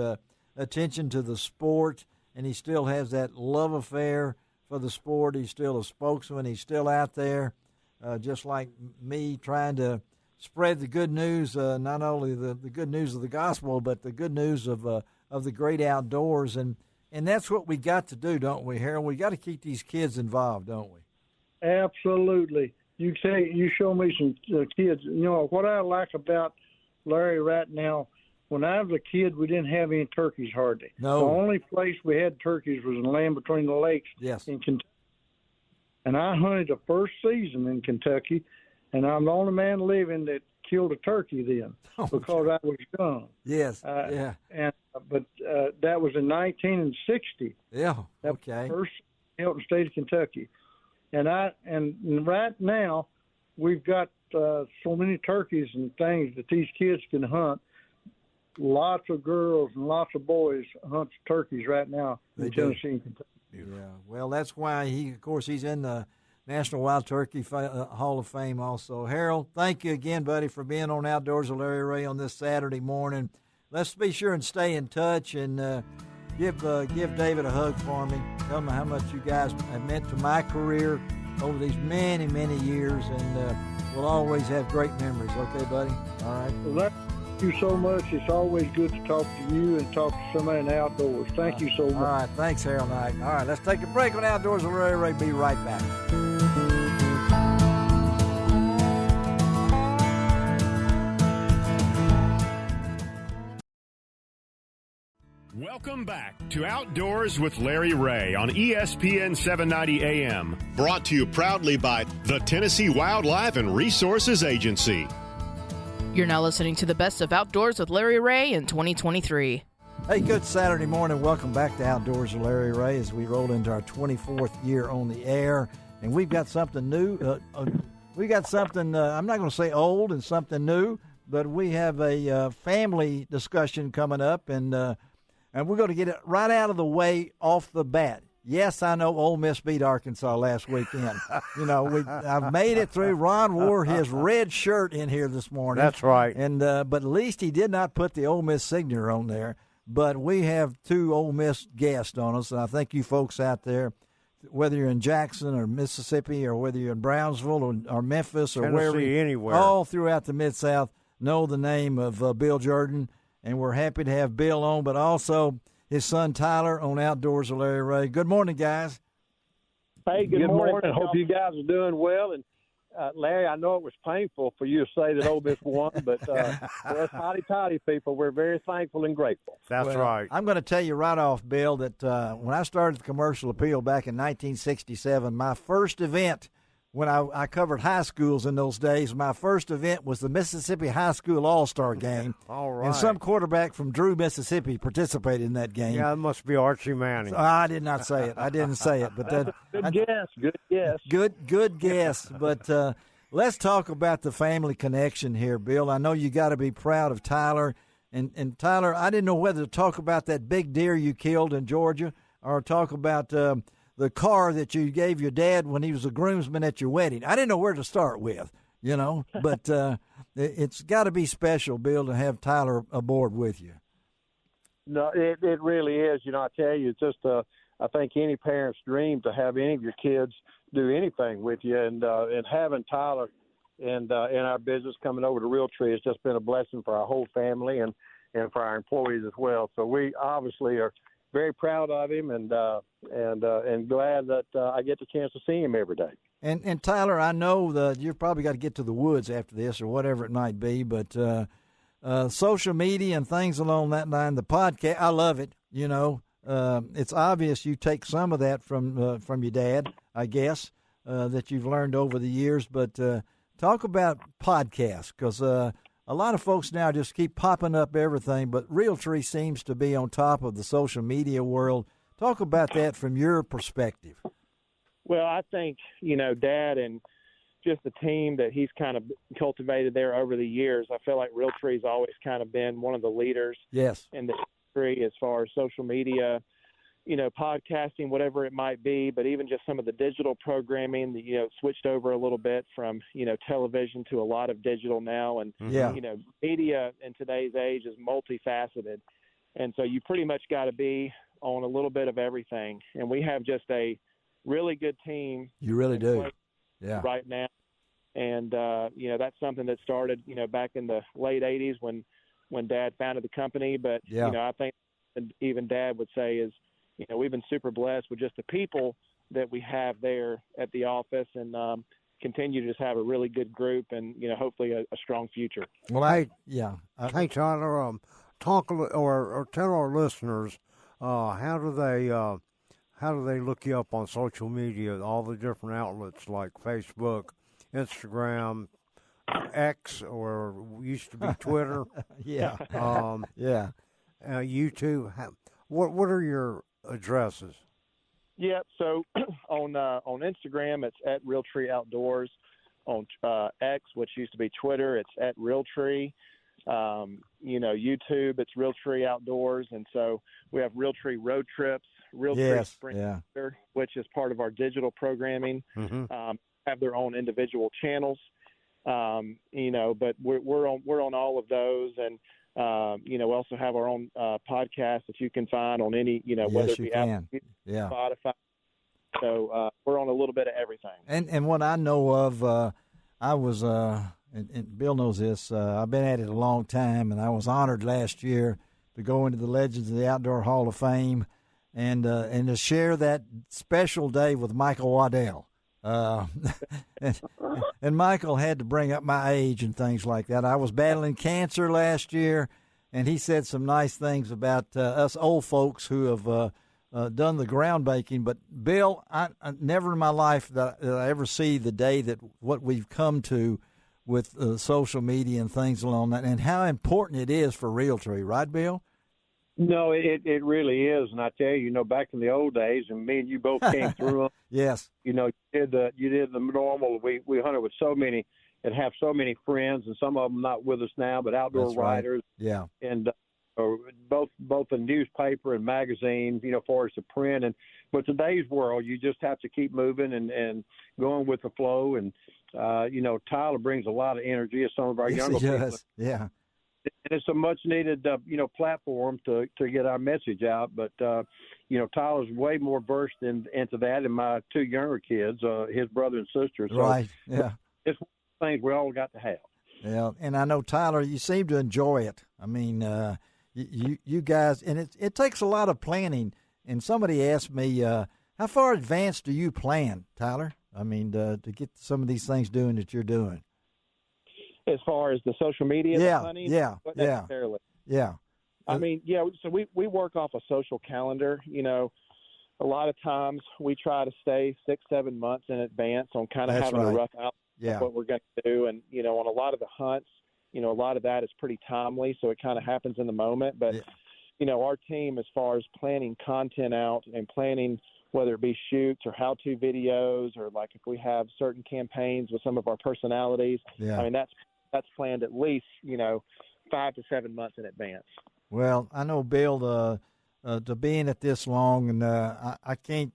attention to the sport, and he still has that love affair for the sport. He's still a spokesman. He's still out there, just like me, trying to spread the good news, not only the good news of the gospel, but the good news of the great outdoors. And that's what we got to do, don't we, Harold? We got to keep these kids involved, don't we? Absolutely. You show me some kids. You know, what I like about Larry right now, when I was a kid, we didn't have any turkeys hardly. No. The only place we had turkeys was in the land between the lakes in Kentucky. And I hunted the first season in Kentucky, and I'm the only man living that killed a turkey then because I was young. Yes, But that was in 1960. Yeah, that okay. Was the first out in the state of Kentucky. And right now, we've got so many turkeys and things that these kids can hunt. Lots of girls and lots of boys hunt turkeys right now in Tennessee and Kentucky. Yeah, well, that's why he's in the National Wild Turkey Hall of Fame also. Harold, thank you again, buddy, for being on Outdoors with Larry Ray on this Saturday morning. Let's be sure and stay in touch and give David a hug for me. Tell him how much you guys have meant to my career over these many, many years, and we'll always have great memories. Okay, buddy? All right. Well, thank you so much. It's always good to talk to you and talk to somebody in the outdoors. Thank you so much. All right. Thanks, Harold Knight. All right. Let's take a break on Outdoors with Larry Ray. Be right back. Welcome back to Outdoors with Larry Ray on ESPN 790 AM. Brought to you proudly by the Tennessee Wildlife and Resources Agency. You're now listening to the best of Outdoors with Larry Ray in 2023. Hey, good Saturday morning. Welcome back to Outdoors with Larry Ray as we roll into our 24th year on the air. And we've got something new. We got something, I'm not going to say old and something new, but we have a family discussion coming up, and we're going to get it right out of the way off the bat. Yes, I know Ole Miss beat Arkansas last weekend. I've made it through. Ron wore his red shirt in here this morning. That's right. And but at least he did not put the Ole Miss signature on there. But we have two Ole Miss guests on us, and I think you folks out there, whether you're in Jackson or Mississippi or whether you're in Brownsville or Memphis or Tennessee, wherever, anywhere, all throughout the Mid-South, know the name of Bill Jordan. And we're happy to have Bill on, but also his son Tyler on Outdoors with Larry Ray. Good morning, guys. Hey, good morning. Hope you guys are doing well. And Larry, I know it was painful for you to say that Ole Miss won, but for us hotty-toddy people, we're very thankful and grateful. That's right. I'm going to tell you right off, Bill, that when I started the Commercial Appeal back in 1967, my first event when I covered high schools in those days, my first event was the Mississippi High School All-Star Game. All right. And some quarterback from Drew, Mississippi participated in that game. Yeah, it must be Archie Manning. I did not say it. I didn't say it. But Good guess. Good guess. But let's talk about the family connection here, Bill. I know you got to be proud of Tyler. And Tyler, I didn't know whether to talk about that big deer you killed in Georgia or talk about the car that you gave your dad when he was a groomsman at your wedding. I didn't know where to start with, but it's got to be special, Bill, to have Tyler aboard with you. No, it really is. I tell you, it's just I think any parent's dream to have any of your kids do anything with you, and having Tyler and our business coming over to Realtree has just been a blessing for our whole family and for our employees as well. So we obviously are very proud of him and glad that I get the chance to see him every day. And Tyler, I know that you've probably got to get to the woods after this or whatever it might be, but social media and things along that line, the podcast, I love it. You know, it's obvious you take some of that from your dad, I guess, that you've learned over the years. But talk about podcasts, because a lot of folks now just keep popping up everything, but Realtree seems to be on top of the social media world. Talk about that from your perspective. Well, I think, Dad and just the team that he's kind of cultivated there over the years, I feel like Realtree's always kind of been one of the leaders in the industry as far as social media, podcasting, whatever it might be, but even just some of the digital programming that, switched over a little bit from, television to a lot of digital now. And, media in today's age is multifaceted. And so you pretty much got to be on a little bit of everything. And we have just a really good team. You really do. Right now. And, that's something that started, back in the late 80s when Dad founded the company. But, I think even Dad would say is, we've been super blessed with just the people that we have there at the office, and continue to just have a really good group and, hopefully a strong future. Well, hey, Tyler, talk or tell our listeners, how do they look you up on social media, all the different outlets like Facebook, Instagram, X, or used to be Twitter? YouTube. What are your addresses? Yeah, so on Instagram, it's at Realtree Outdoors. On X, which used to be Twitter, it's at Realtree. YouTube, it's Realtree Outdoors. And so we have Realtree Road Trips, Realtree Spring, which is part of our digital programming, have their own individual channels, but we're on all of those. And, we also have our own podcast that you can find on any, whether it be Apple, Spotify. So we're on a little bit of everything. And what I know of, I was, and Bill knows this, I've been at it a long time, and I was honored last year to go into the Legends of the Outdoor Hall of Fame and to share that special day with Michael Waddell. And Michael had to bring up my age and things like that. I was battling cancer last year, and he said some nice things about us old folks who have done the groundbreaking. But, Bill, I never in my life that I ever see the day that what we've come to with social media and things along that, and how important it is for Realtree, right, Bill? No, it really is, and I tell you, back in the old days, and me and you both came through them. Yes. You did the normal. We hunted with so many and have so many friends, and some of them not with us now, but outdoor writers. Right. Yeah. And both the newspaper and magazines, for us to print. But today's world, you just have to keep moving and going with the flow. And Tyler brings a lot of energy as some of our younger people. Yeah. And it's a much-needed, platform to get our message out. But, Tyler's way more versed into that than my two younger kids, his brother and sister. So right, yeah. It's one of the things we all got to have. Yeah, and I know, Tyler, you seem to enjoy it. I mean, you guys, and it takes a lot of planning. And somebody asked me, how far advanced do you plan, Tyler? I mean, to get some of these things doing that you're doing. As far as the social media, not necessarily. Yeah. I mean, so we work off a social calendar. A lot of times we try to stay 6-7 months in advance on kind of having a rough outline of what we're going to do. And, on a lot of the hunts, a lot of that is pretty timely, so it kind of happens in the moment. But, our team, as far as planning content out and planning whether it be shoots or how-to videos, or like if we have certain campaigns with some of our personalities, I mean, that's planned at least, 5 to 7 months in advance. Well, I know, Bill, to being at this long, and I can't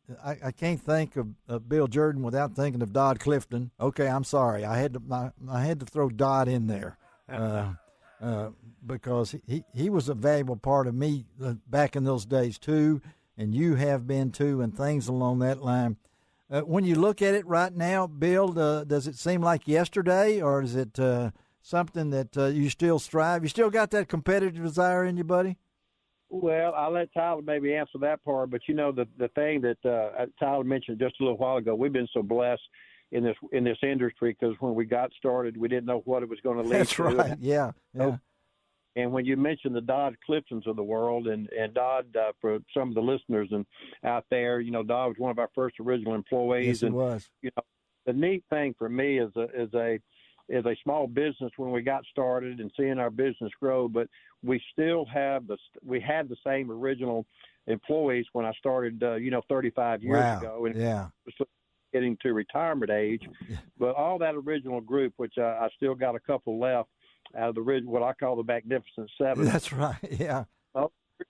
think of Bill Jordan without thinking of Dodd Clifton. Okay, I'm sorry, I had to throw Dodd in there because he was a valuable part of me back in those days too, and you have been too, and things along that line. When you look at it right now, Bill, does it seem like yesterday, or is it something that you still strive? You still got that competitive desire in you, buddy? Well, I'll let Tyler maybe answer that part, but the thing that Tyler mentioned just a little while ago, we've been so blessed in this industry, because when we got started, we didn't know what it was going to lead That's to. right. Yeah. And when you mentioned the Dodd Cliftons of the world, and Dodd, for some of the listeners and out there, Dodd was one of our first original employees. Yes, he was. The neat thing for me is a small business when we got started and seeing our business grow, but we still had the same original employees when I started, 35 years ago, and getting to retirement age. Yeah. But all that original group, which I still got a couple left out of the what I call the Magnificent Seven. That's right. Yeah.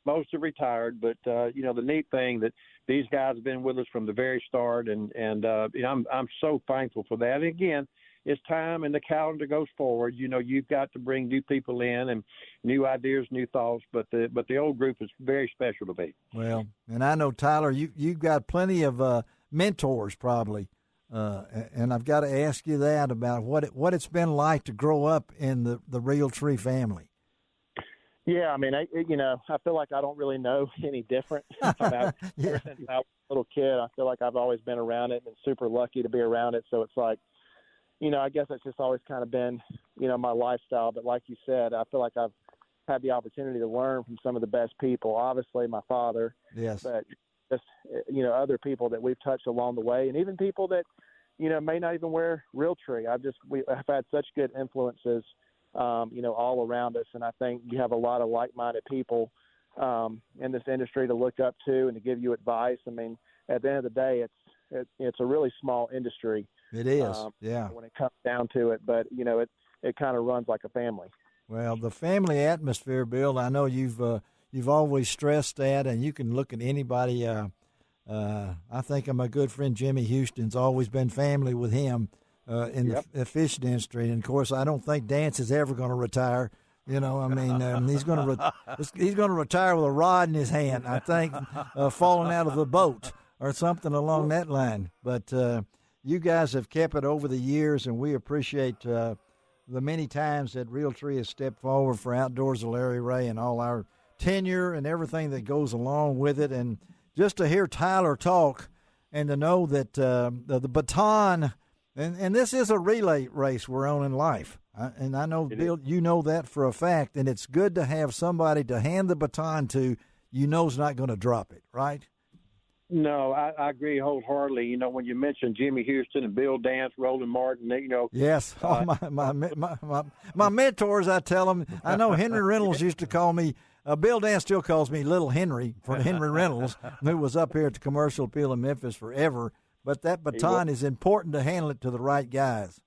Most have retired, but the neat thing that these guys have been with us from the very start, and I'm so thankful for that. And again, it's time, and the calendar goes forward. You've got to bring new people in and new ideas, new thoughts. But the old group is very special to me. Well, and I know, Tyler, you've got plenty of mentors probably, and I've got to ask you that about what it's been like to grow up in the Realtree family. Yeah, I mean, I feel like I don't really know any different about yeah. Since I was a little kid. I feel like I've always been around it and super lucky to be around it. So it's like, I guess it's just always kind of been, my lifestyle. But like you said, I feel like I've had the opportunity to learn from some of the best people. Obviously, my father. Yes. But just, other people that we've touched along the way, and even people that, may not even wear Realtree. I've had such good influences, all around us. And I think you have a lot of like-minded people in this industry to look up to and to give you advice. I mean, at the end of the day, it's a really small industry. It is, yeah. When it comes down to it, but it kind of runs like a family. Well, the family atmosphere, Bill. I know you've always stressed that, and you can look at anybody. I think my good friend Jimmy Houston's always been family with him in the fishing industry, and of course, I don't think Dance is ever going to retire. He's going to retire with a rod in his hand. I think falling out of the boat or something along that line, but. You guys have kept it over the years, and we appreciate the many times that Realtree has stepped forward for Outdoors with Larry Ray and all our tenure and everything that goes along with it. And just to hear Tyler talk and to know that the baton, and this is a relay race we're on in life. And I know, Bill, you know that for a fact, and it's good to have somebody to hand the baton to is not going to drop it, right? No, I agree wholeheartedly. When you mentioned Jimmy Houston and Bill Dance, Roland Martin, Yes, my mentors, I tell them. I know Henry Reynolds used to call me, Bill Dance still calls me Little Henry for Henry Reynolds, who was up here at the Commercial Appeal in Memphis forever. But that baton is important to handle it to the right guys.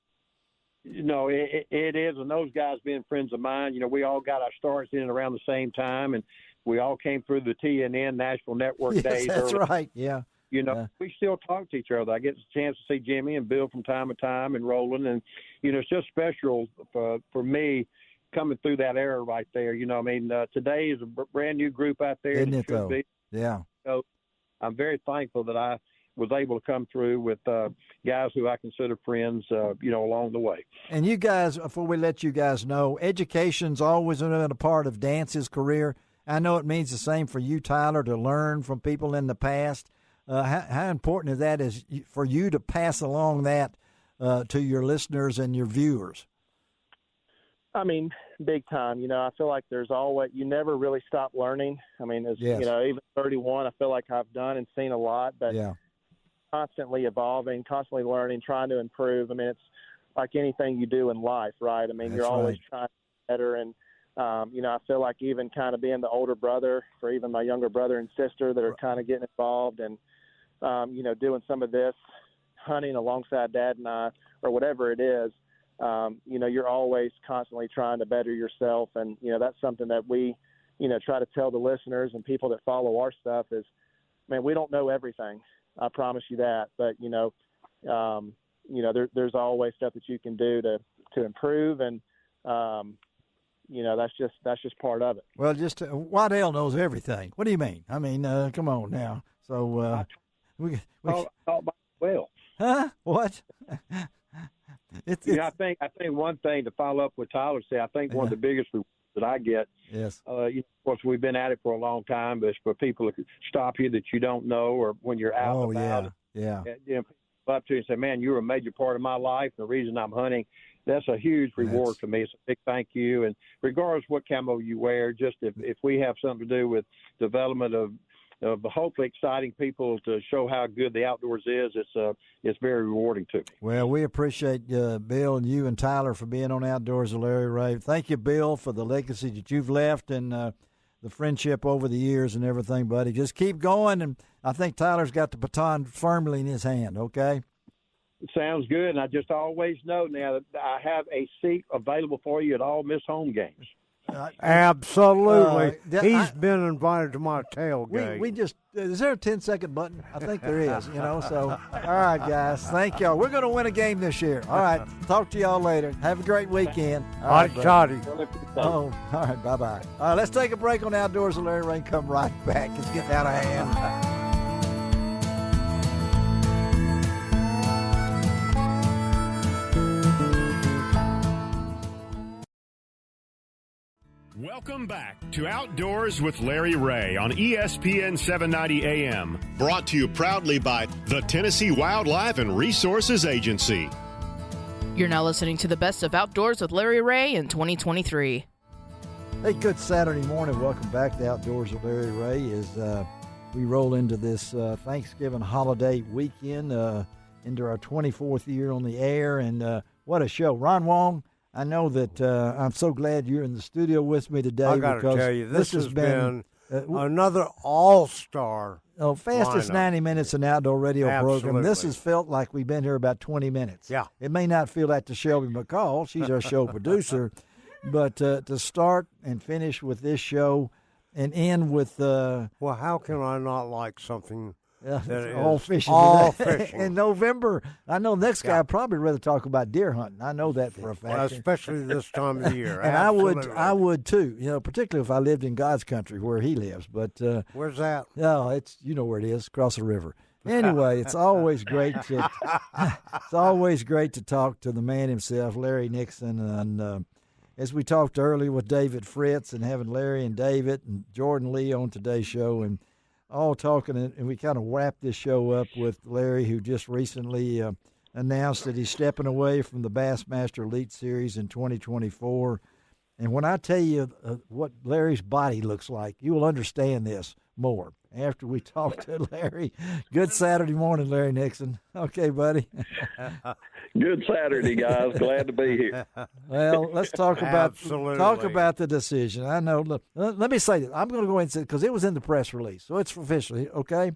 It is, and those guys being friends of mine, we all got our starts in around the same time, and we all came through the TNN National Network days. That's early. right, yeah. We still talk to each other. I get a chance to see Jimmy and Bill from time to time and Roland, and, it's just special for me coming through that era right there. Today is a brand new group out there. Isn't it, though? Yeah. So I'm very thankful that I was able to come through with guys who I consider friends, along the way. And you guys, before we let you guys know, education's always been a part of Dance's career. I know it means the same for you, Tyler, to learn from people in the past. How important is that for you to pass along that to your listeners and your viewers? I mean, big time. I feel like there's always, you never really stop learning. I mean, even 31, I feel like I've done and seen a lot, but constantly evolving, constantly learning, trying to improve. I mean, it's like anything you do in life, right? I mean, you're always trying to get better, and I feel like even kind of being the older brother for even my younger brother and sister that are kind of getting involved and, doing some of this hunting alongside Dad and I, or whatever it is, you're always constantly trying to better yourself. And, that's something that we, try to tell the listeners and people that follow our stuff is, man, we don't know everything. I promise you that. But, there's always stuff that you can do to improve. And, that's just part of it. Well, Waddell knows everything. What do you mean? I mean, come on now. So well, huh? What? I think one thing to follow up with Tyler said. I think one of the biggest rewards that I get. Yes. Of course, we've been at it for a long time, but it's for people to stop you that you don't know, or when you're out about it. Yeah. up to you and say, man, you're a major part of my life, the reason I'm hunting, that's a huge reward for me. It's a big thank you. And regardless what camo you wear, just if we have something to do with development of hopefully exciting people to show how good the outdoors is, it's very rewarding to me. Well, we appreciate Bill and you and Tyler for being on Outdoors with Larry Ray. Thank you, Bill, for the legacy that you've left and the friendship over the years and everything, buddy. Just keep going, and I think Tyler's got the baton firmly in his hand, okay? Sounds good, and I just always know now that I have a seat available for you at all Miss Home games. Absolutely. He's been invited to my tailgate. We just is there a 10-second button? I think there is, so all right, guys, thank y'all. We're going to win a game this year. All right, talk to y'all later. Have a great weekend. All right, all right, bye-bye. All right, let's take a break on Outdoors with Larry Ray and come right back. It's getting out of hand. Welcome back to Outdoors with Larry Ray on ESPN 790 AM. Brought to you proudly by the Tennessee Wildlife and Resources Agency. You're now listening to the best of Outdoors with Larry Ray in 2023. Hey, good Saturday morning. Welcome back to Outdoors with Larry Ray as we roll into this Thanksgiving holiday weekend, into our 24th year on the air. And what a show. Ron Wong, I know that I'm so glad you're in the studio with me today. I got to tell you, this has been another all-star. Fastest lineup. 90 minutes in outdoor radio Absolutely. program. This has felt like we've been here about 20 minutes. Yeah. It may not feel that to Shelby McCall. She's our show producer. But to start and finish with this show and end with... well, how can I not like something... all fishing. All fishing. In November, I know next guy I'd probably rather talk about deer hunting. I know that for a fact. Especially this time of the year. And I would too, particularly if I lived in God's country where he lives. But where's that? No, it's where it is, across the river. Anyway, it's always great to talk to the man himself, Larry Nixon, and as we talked earlier with David Fritz and having Larry and David and Jordan Lee on today's show and all talking, and we kind of wrapped this show up with Larry, who just recently announced that he's stepping away from the Bassmaster Elite Series in 2024. And when I tell you what Larry's body looks like, you will understand this more after we talk to Larry. Good Saturday morning, Larry Nixon. Okay, buddy. Good Saturday, guys. Glad to be here. Well, let's talk about the decision. I know. Look, let me say this. I'm going to go ahead and say, because it was in the press release, so it's officially okay.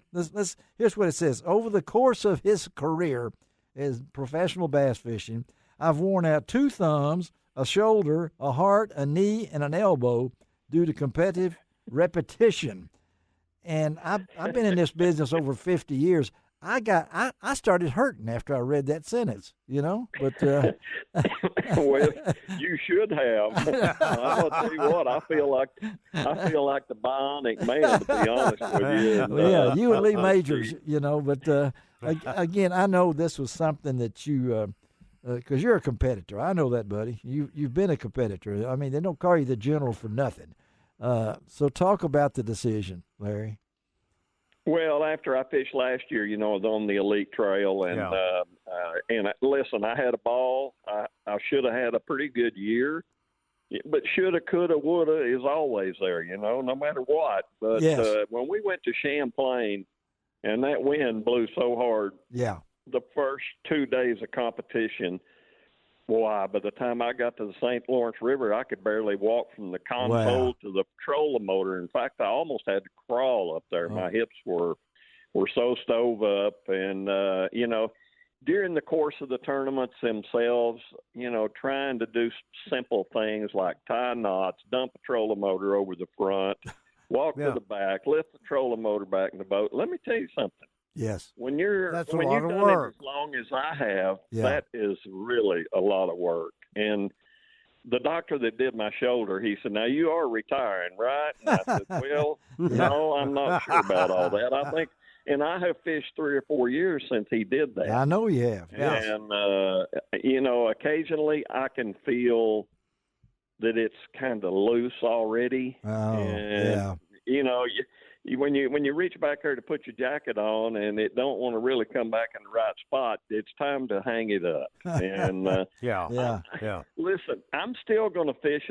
Here's what it says: over the course of his career as professional bass fishing, I've worn out 2 thumbs, a shoulder, a heart, a knee, and an elbow due to competitive repetition. And I've been in this business over 50 years. I started hurting after I read that sentence, But well, you should have. I'm gonna tell you what. I feel like the bionic man, to be honest with you. And, you and Lee Majors, But again, I know this was something that you, because you're a competitor. I know that, buddy. You've been a competitor. I mean, they don't call you the general for nothing. So talk about the decision, Larry. Well, after I fished last year, I was on the Elite Trail, and listen, I had a ball. I should have had a pretty good year, but shoulda, coulda, woulda is always there, no matter what. But when we went to Champlain, and that wind blew so hard, the first 2 days of competition. Boy, by the time I got to the St. Lawrence River, I could barely walk from the console to the trolling motor. In fact, I almost had to crawl up there. My hips were so stove up. And, during the course of the tournaments themselves, trying to do simple things like tie knots, dump a trolling motor over the front, walk to the back, lift the trolling motor back in the boat. Let me tell you something. Yes. When you've done it as long as I have, that is really a lot of work. And the doctor that did my shoulder, he said, "Now you are retiring, right?" And I said, "Well, no, I'm not sure about all that. I think," and I have fished 3 or 4 years since he did that. I know you have. And occasionally I can feel that it's kind of loose already. Oh, and, when you reach back there to put your jacket on and it don't want to really come back in the right spot, it's time to hang it up. And listen, I'm still going to fish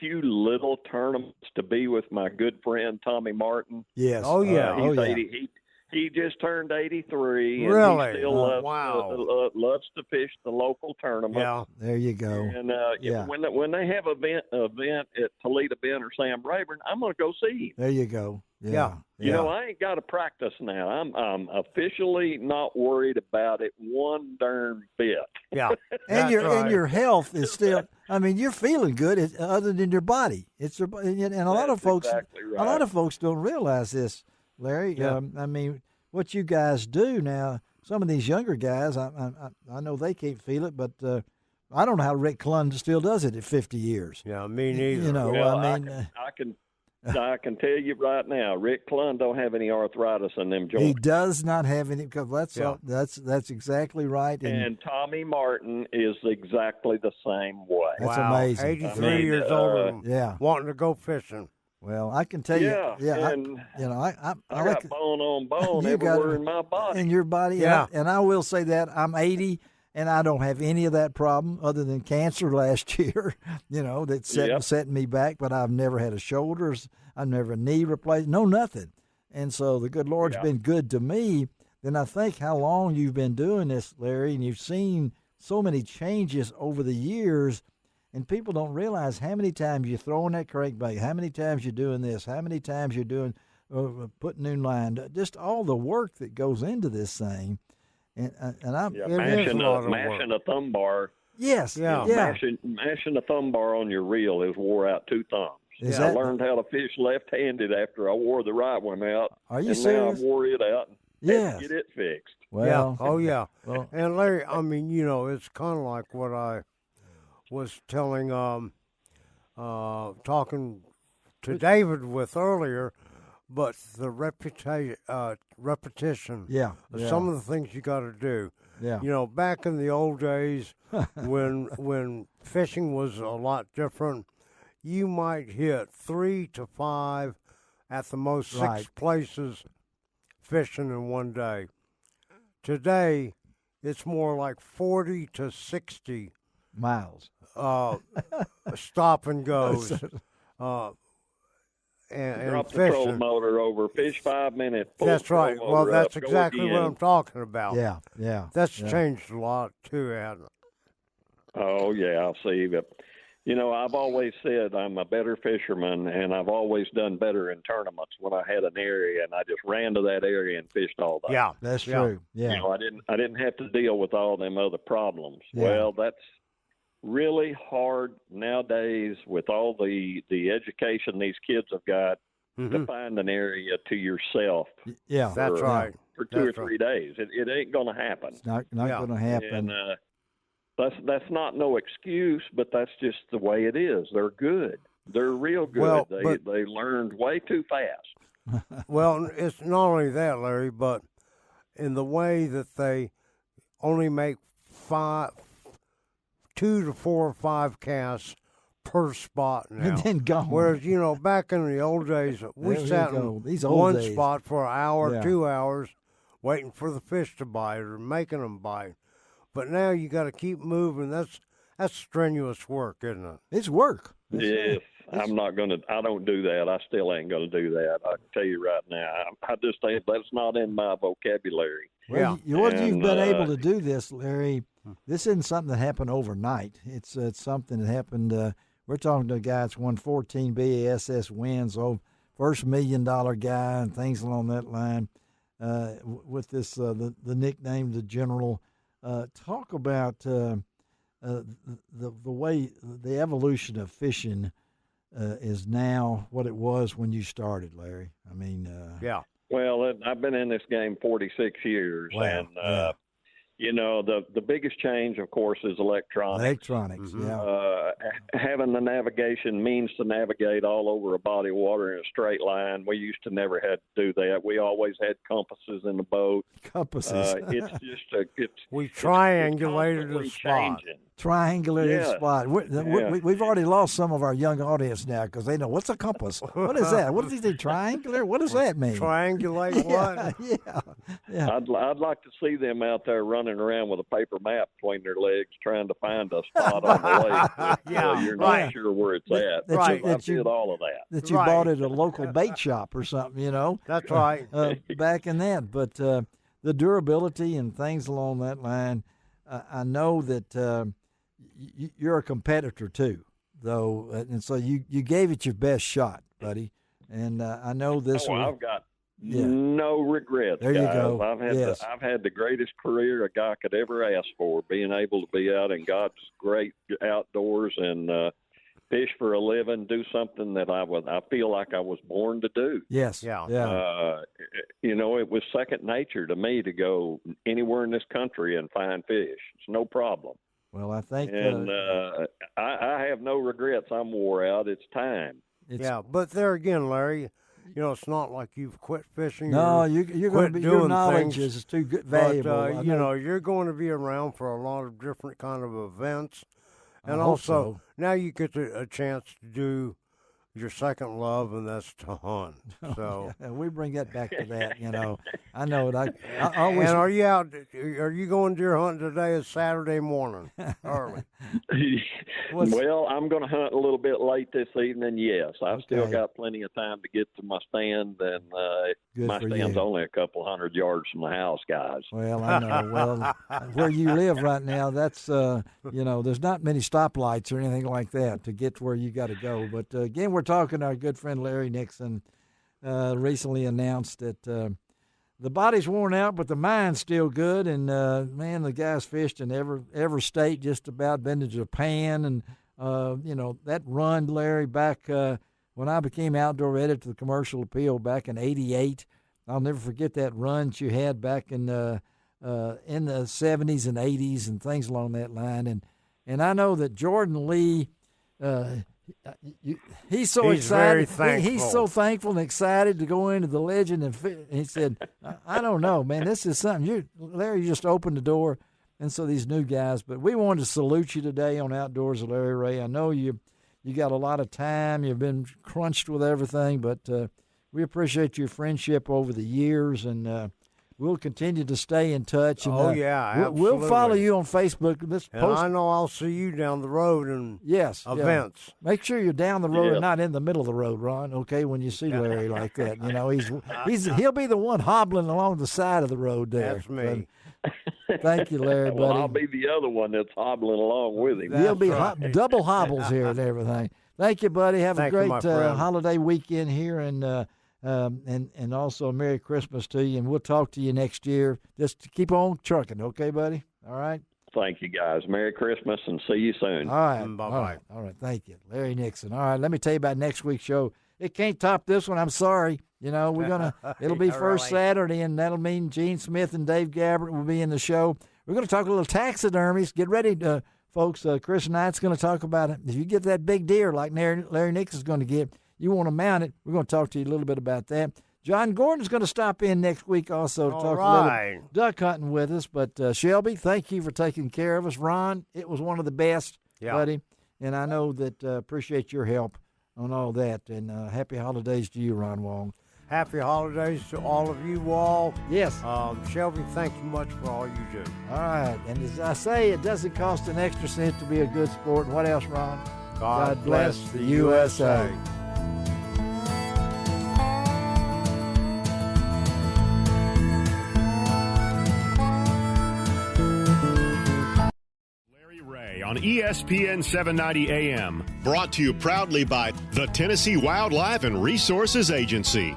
few little tournaments to be with my good friend Tommy Martin. Yes. He's 80. He just turned 83. Really? And he still loves to fish the local tournament. Yeah. There you go. And when they have an event at Toledo Bend or Sam Rayburn, I'm going to go see him. There you go. Yeah. You know, I ain't got to practice now. I'm officially not worried about it one darn bit. Yeah. And your health is still. I mean, you're feeling good, other than your body. It's your, and a lot of folks. Exactly right. A lot of folks don't realize this, Larry. Yeah. I mean, what you guys do now. Some of these younger guys, I know they can't feel it, but I don't know how Rick Clunn still does it at 50 years. Yeah, me neither. You know, well, I mean, I can tell you right now, Rick Clunn don't have any arthritis in them joints. He does not have any, because that's exactly right. And Tommy Martin is exactly the same way. That's amazing. 83 years old, wanting to go fishing. Well, I can tell you, and I got bone on bone everywhere in my body. In your body, yeah. And I will say that I'm 80. And I don't have any of that problem other than cancer last year, that's setting me back. But I've never had a shoulders, I've never a knee replaced, nothing. And so the good Lord's been good to me. Then I think how long you've been doing this, Larry, and you've seen so many changes over the years. And people don't realize how many times you're throwing that crankbait, how many times you're doing this, how many times you're doing putting new line, just all the work that goes into this thing. And I'm mashing a thumb bar. Yes, mashing a thumb bar on your reel has wore out two thumbs. I learned how to fish left-handed after I wore the right one out. Are you and serious? Now I wore it out and had to get it fixed. Well, Well, and Larry, I mean, it's kind of like what I was telling, talking to David with earlier. But the repetition of some of the things you got to do. Yeah. Back in the old days when fishing was a lot different, you might hit 3 to 5, at the most 6 places fishing in one day. Today, it's more like 40 to 60 miles. Stop and goes. And drop the fishing. trolling motor over, fish 5 minutes. That's right. Well, that's exactly what I'm talking about. Yeah. That's changed a lot too, hasn't it? Oh yeah, I'll see. But I've always said I'm a better fisherman, and I've always done better in tournaments when I had an area and I just ran to that area and fished all day. Yeah, that's true. Yeah. I didn't have to deal with all them other problems. Yeah. Well, that's really hard nowadays with all the education these kids have got to find an area to yourself. Yeah, that's right. For 2 or 3 days, it ain't going to happen. It's not going to happen. And that's not no excuse, but that's just the way it is. They're good. They're real good. Well, they learned way too fast. Well, it's not only that, Larry, but in the way that they only make 2 to 4 or 5 casts per spot now. And then gone. Whereas, back in the old days, we sat in one spot for an hour, 2 hours, waiting for the fish to bite or making them bite. But now you got to keep moving. That's strenuous work, isn't it? It's work. Yes. I don't do that. I still ain't going to do that. I can tell you right now. I just think that's not in my vocabulary. Well, you've been able to do this, Larry. This isn't something that happened overnight. It's something that happened. We're talking to a guy that's won 14 BASS wins, first $1 million guy, and things along that line. With this, the nickname, the General. Talk about the way the evolution of fishing is now what it was when you started, Larry. I mean, Well, I've been in this game 46 years, and the biggest change, of course, is electronics. Having the navigation means to navigate all over a body of water in a straight line. We used to never had to do that. We always had compasses in the boat. Compasses. We triangulated the spot. Changing. triangular spot. We've already lost some of our young audience now because they know, what's a compass? What is that? What does he say, triangular? What does that mean? Triangulate what? Yeah. I'd like to see them out there running around with a paper map between their legs trying to find a spot on the lake that you're not sure where it's at. I did all of that. That you bought at a local bait shop or something, you know. That's right. Back in that. But the durability and things along that line, I know that you're a competitor too, though, and so you gave it your best shot, buddy. And I know this. I've got no regrets. There you guys. go. I've had the greatest career a guy could ever ask for, being able to be out in God's great outdoors and fish for a living, do something that I feel like I was born to do. Yes. Yeah. You know, it was second nature to me to go anywhere in this country and find fish. It's no problem. Well, I think, and I have no regrets. I'm wore out. It's time. But there again, Larry, you know, it's not like you've quit fishing. No, you're going to be. Your knowledge is too good, valuable. But, you know, you're going to be around for a lot of different kind of events, and also now you get a chance to do your second love, and that's to hunt. So we bring that back to that. You know, I know it. I always. And are you out? Are you going deer hunting today? Is Saturday morning early? Well, I'm going to hunt a little bit late this evening. Yes, I've still got plenty of time to get to my stand, and my stand's only a couple hundred yards from the house, guys. Well, I know. Well, where you live right now, that's you know, there's not many stoplights or anything like that to get to where you got to go. But again, we're talking to our good friend Larry Nixon. Recently announced that the body's worn out, but the mind's still good. And man, the guy's fished in every state, just about. Been to Japan, and you know, that run, Larry, back when I became outdoor editor to the Commercial Appeal back in '88. I'll never forget that run that you had back in the '70s and '80s and things along that line. And I know that Jordan Lee. He's so excited. He's so thankful and excited to go into the legend. And he said, I don't know, man, this is something. Larry, you just opened the door. And so these new guys. But we wanted to salute you today on Outdoors with Larry Ray. I know you got a lot of time. You've been crunched with everything. But we appreciate your friendship over the years. And we'll continue to stay in touch. And, absolutely. We'll follow you on Facebook. I know I'll see you down the road in events. Yeah. Make sure you're down the road and not in the middle of the road, Ron, okay, when you see Larry like that. You know, he'll be the one hobbling along the side of the road there. That's me. Thank you, Larry, buddy. Well, I'll be the other one that's hobbling along with him. He'll be double hobbles here and everything. Thank you, buddy. Have a great holiday weekend here, and also a Merry Christmas to you, and we'll talk to you next year. Just keep on trucking, okay, buddy? All right? Thank you, guys. Merry Christmas, and see you soon. All right. Bye-bye. All right, thank you. Larry Nixon. All right, let me tell you about next week's show. It can't top this one. I'm sorry. You know, it'll be first Saturday, and that'll mean Gene Smith and Dave Gabbert will be in the show. We're going to talk a little taxidermies. Get ready, folks. Chris Knight's going to talk about it. If you get that big deer like Larry Nixon's going to get, you want to mount it, we're going to talk to you a little bit about that. John Gordon's going to stop in next week also to talk a little duck hunting with us. But, Shelby, thank you for taking care of us. Ron, it was one of the best, buddy. And I know that appreciate your help on all that. And happy holidays to you, Ron Wong. Happy holidays to all of you all. Yes. Shelby, thank you much for all you do. All right. And as I say, it doesn't cost an extra cent to be a good sport. What else, Ron? God bless the USA. On ESPN 790 AM. Brought to you proudly by the Tennessee Wildlife and Resources Agency.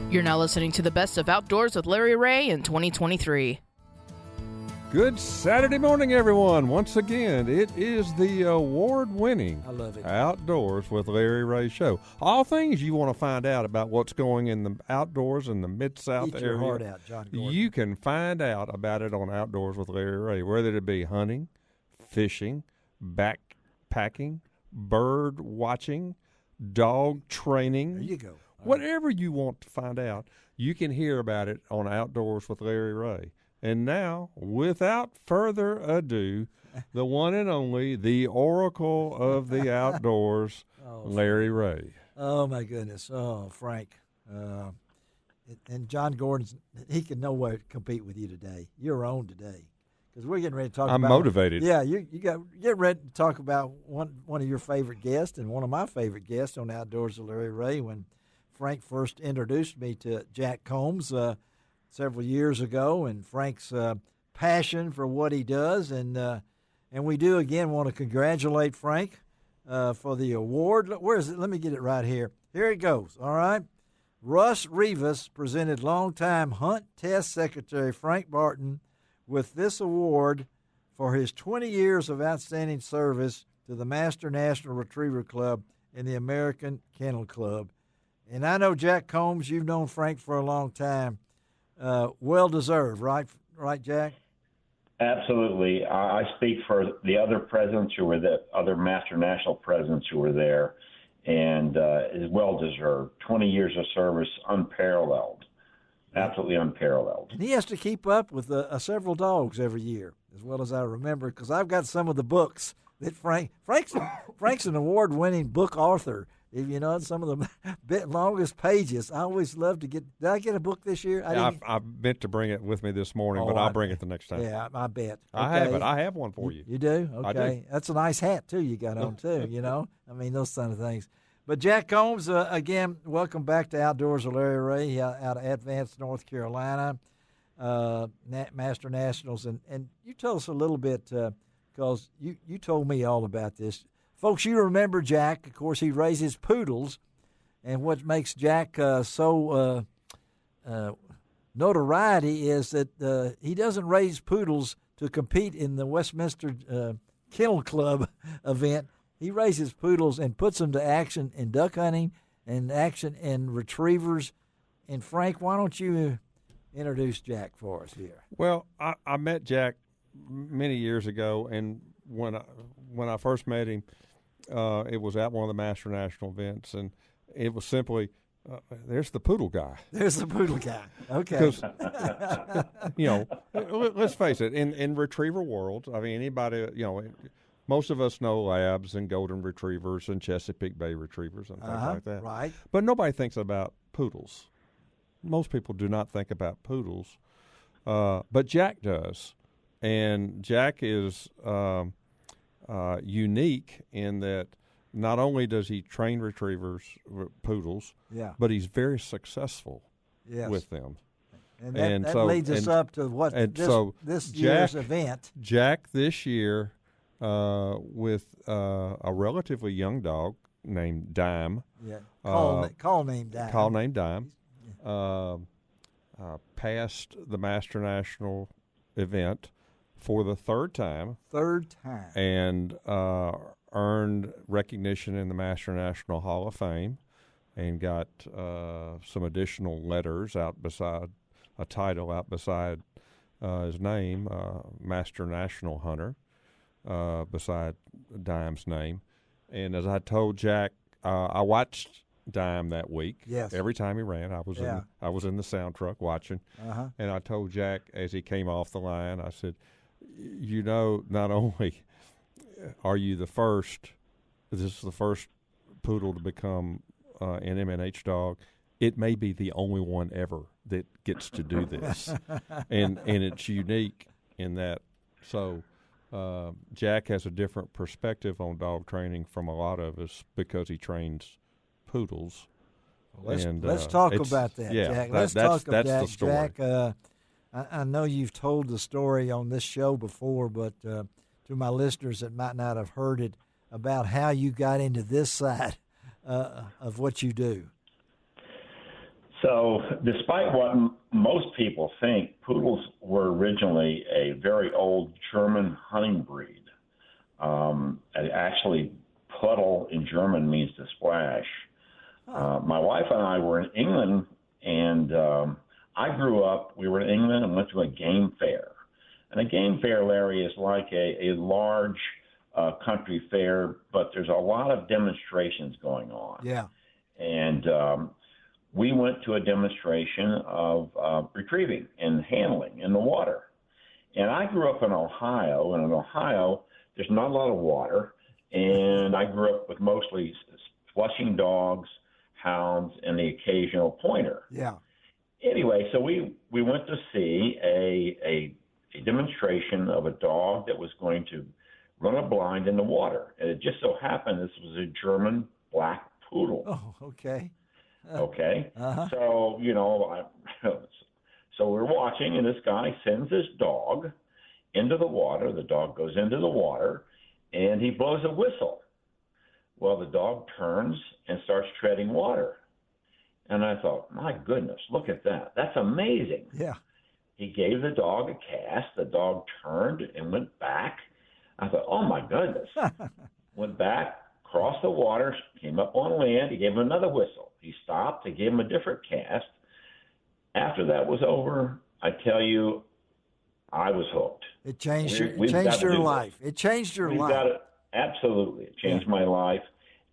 You're now listening to the best of Outdoors with Larry Ray in 2023. Good Saturday morning, everyone. Once again, it is the award-winning Outdoors with Larry Ray show. All things you want to find out about what's going in the outdoors in the Mid-South area. Your heart out, John Gordon. You can find out about it on Outdoors with Larry Ray, whether it be hunting, fishing, backpacking, bird watching, dog training. There you go. Whatever you want to find out, you can hear about it on Outdoors with Larry Ray. And now, without further ado, the one and only, the oracle of the outdoors, Larry Ray. Oh, my goodness. Oh, Frank. And John Gordon's, he can nowhere compete with you today. You're on today. Because we're getting ready to talk about. I'm motivated. Yeah, you get ready to talk about one of your favorite guests and one of my favorite guests on Outdoors with Larry Ray. When Frank first introduced me to Jack Combs several years ago, and Frank's passion for what he does, and we do again want to congratulate Frank for the award. Where is it? Let me get it right here. Here it goes. All right. Russ Rivas presented longtime Hunt Test Secretary Frank Barton with this award for his 20 years of outstanding service to the Master National Retriever Club and the American Kennel Club. And I know, Jack Combs, you've known Frank for a long time. Well deserved, right, Jack? Absolutely. I speak for the other presidents who were the other Master National presidents who were there, and is well deserved. 20 years of service, unparalleled. Absolutely unparalleled. And he has to keep up with several dogs every year, as well as I remember, because I've got some of the books that Frank's an award-winning book author. If you know some of the longest pages, I always love to get. Did I get a book this year? I meant to bring it with me this morning, but I'll bring it the next time. Yeah, I bet. I have it. I have one for you. You do? Okay. I do. That's a nice hat, too, you got on, too, you know? I mean, those kind of things. But Jack Combs, again, welcome back to Outdoors with Larry Ray out of Advance, North Carolina, Master Nationals. And you tell us a little bit, because you told me all about this. Folks, you remember Jack. Of course, he raises poodles. And what makes Jack so notoriety is that he doesn't raise poodles to compete in the Westminster Kennel Club event. He raises poodles and puts them to action in duck hunting and action in retrievers. And, Frank, why don't you introduce Jack for us here? Well, I met Jack many years ago, and when I first met him, it was at one of the Master National events, and it was simply, there's the poodle guy. There's the poodle guy. Okay. Because, let's face it, in retriever world, I mean, anybody, most of us know labs and golden retrievers and Chesapeake Bay retrievers and things like that. Right. But nobody thinks about poodles. Most people do not think about poodles, but Jack does. And Jack is unique in that not only does he train retrievers, poodles, but he's very successful with them. And that leads us up to this year's event. Jack this year, with a relatively young dog named Dime. Yeah, call name Dime. Call name Dime. Passed the Master National event for the third time. And earned recognition in the Master National Hall of Fame and got some additional letters out beside a title out beside his name, Master National Hunter, beside Dime's name. And as I told Jack, I watched Dime that week. Yes. Every time he ran, I was in the sound truck watching. And I told Jack as he came off the line, I said, not only are you this is the first poodle to become an MNH dog, it may be the only one ever that gets to do this. and it's unique in that. So Jack has a different perspective on dog training from a lot of us because he trains poodles. Let's talk about that, Jack. Let's talk about that, the story. Jack. I know you've told the story on this show before, but to my listeners that might not have heard it, about how you got into this side of what you do. So, despite what most people think, poodles were originally a very old German hunting breed. Actually, puddle in German means to splash. My wife and I were in England, and we were in England and went to a game fair. And a game fair, Larry, is like a large country fair, but there's a lot of demonstrations going on. Yeah. And we went to a demonstration of retrieving and handling in the water. And I grew up in Ohio, and in Ohio, there's not a lot of water, and I grew up with mostly flushing dogs, hounds, and the occasional pointer. Yeah. Anyway, so we went to see a demonstration of a dog that was going to run a blind in the water. And it just so happened this was a German black poodle. Oh, okay. Okay. Uh-huh. So, so we're watching, and this guy sends his dog into the water. The dog goes into the water, and he blows a whistle. Well, the dog turns and starts treading water. And I thought, my goodness, look at that. That's amazing. Yeah. He gave the dog a cast. The dog turned and went back. I thought, oh, my goodness. Went back, crossed the water, came up on land. He gave him another whistle. He stopped. He gave him a different cast. After that was over, I tell you, I was hooked. It changed your life. It changed your life. Got it. Absolutely. It changed my life.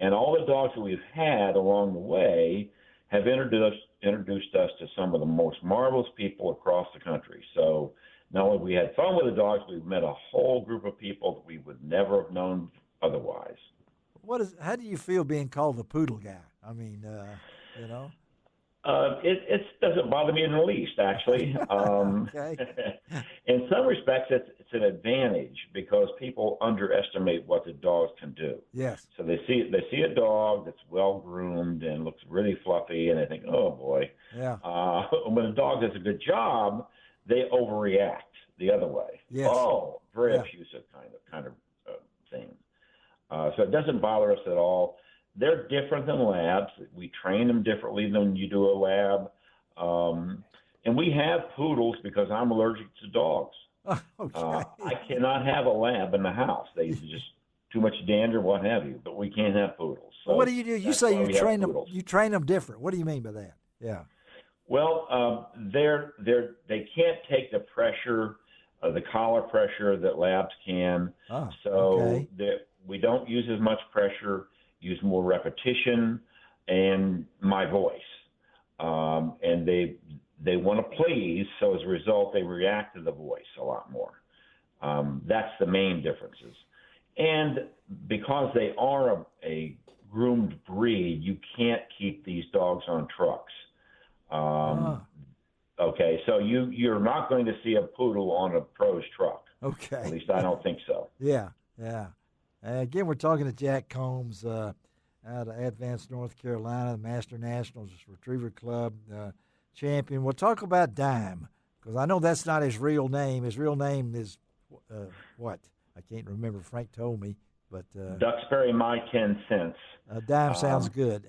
And all the dogs that we've had along the way have introduced us to some of the most marvelous people across the country. So not only we had fun with the dogs, we've met a whole group of people that we would never have known otherwise. How do you feel being called the poodle guy? I mean, It doesn't bother me in the least, actually. Okay. In some respects, it's an advantage because people underestimate what the dogs can do. Yes. So they see a dog that's well groomed and looks really fluffy, and they think, oh boy. Yeah. When a dog does a good job, they overreact the other way. Yes. Oh, very effusive kind of thing. So it doesn't bother us at all. They're different than labs. We train them differently than you do a lab. And we have poodles because I'm allergic to dogs. Okay. I cannot have a lab in the house. They just too much dander, what have you. But we can't have poodles. So well, what do you do? You say you train them. Poodles. You train them different. What do you mean by that? Yeah. Well, they can't take the pressure, the collar pressure that labs can. Okay. We don't use as much pressure. Use more repetition and my voice. And they want to please, so as a result, they react to the voice a lot more. That's the main differences. And because they are a groomed breed, you can't keep these dogs on trucks. Okay, so you're not going to see a poodle on a pro's truck. Okay. At least I don't think so. Yeah. Again, we're talking to Jack Combs out of Advance, North Carolina, the Master Nationals Retriever Club champion. We'll talk about Dime, because I know that's not his real name. His real name is what? I can't remember. Frank told me. But Duxbury My 10 Cents. Dime sounds good.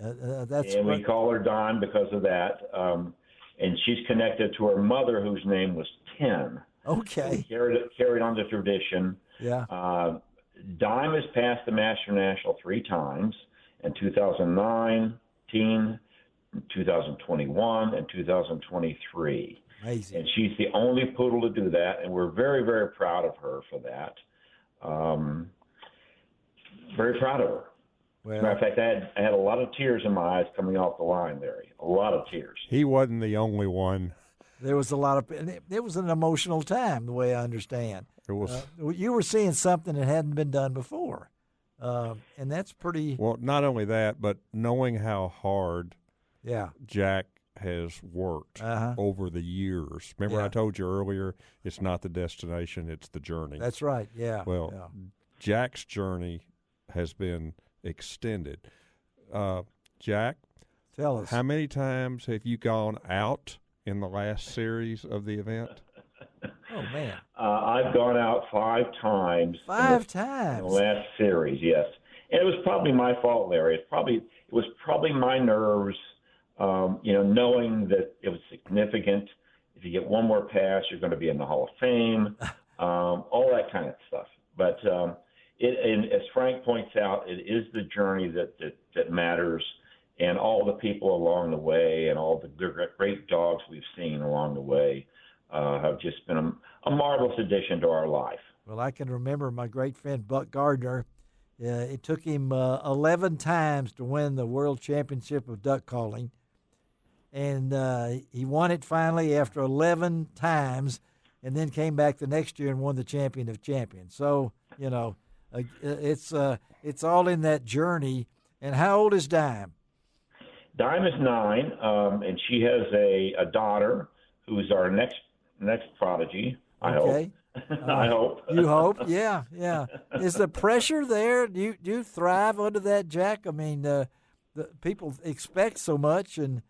We call her Dime because of that. And she's connected to her mother, whose name was 10. Okay. So carried on the tradition. Yeah. Dime has passed the Master National 3 times, in 2009, 2021, and 2023. Amazing. And she's the only poodle to do that, and we're very, very proud of her for that. Very proud of her. Well, As a matter of fact, I had a lot of tears in my eyes coming off the line, Larry. A lot of tears. He wasn't the only one. There was a lot of – it was an emotional time, the way I understand. It was. You were seeing something that hadn't been done before, and that's pretty – Well, not only that, but knowing how hard Jack has worked over the years. Remember I told you earlier, it's not the destination, it's the journey. That's right, yeah. Well, Jack's journey has been extended. Jack, tell us. How many times have you gone out in the last series of the event? Oh, man. I've gone out 5 times. 5 times? In the last series, yes. And it was probably my fault, Larry. It was probably my nerves, knowing that it was significant. If you get one more pass, you're going to be in the Hall of Fame, all that kind of stuff. But and as Frank points out, it is the journey that matters, and all the people along the way and all the great dogs we've seen along the way have just been a marvelous addition to our life. Well, I can remember my great friend Buck Gardner. It took him 11 times to win the World Championship of duck calling, and he won it finally after 11 times, and then came back the next year and won the Champion of Champions. So, It's all in that journey. And how old is Dime? Dime is 9, and she has a daughter who's our next prodigy. I hope. I hope. You hope? Yeah. Is the pressure there? Do you thrive under that, Jack? I mean, the people expect so much, and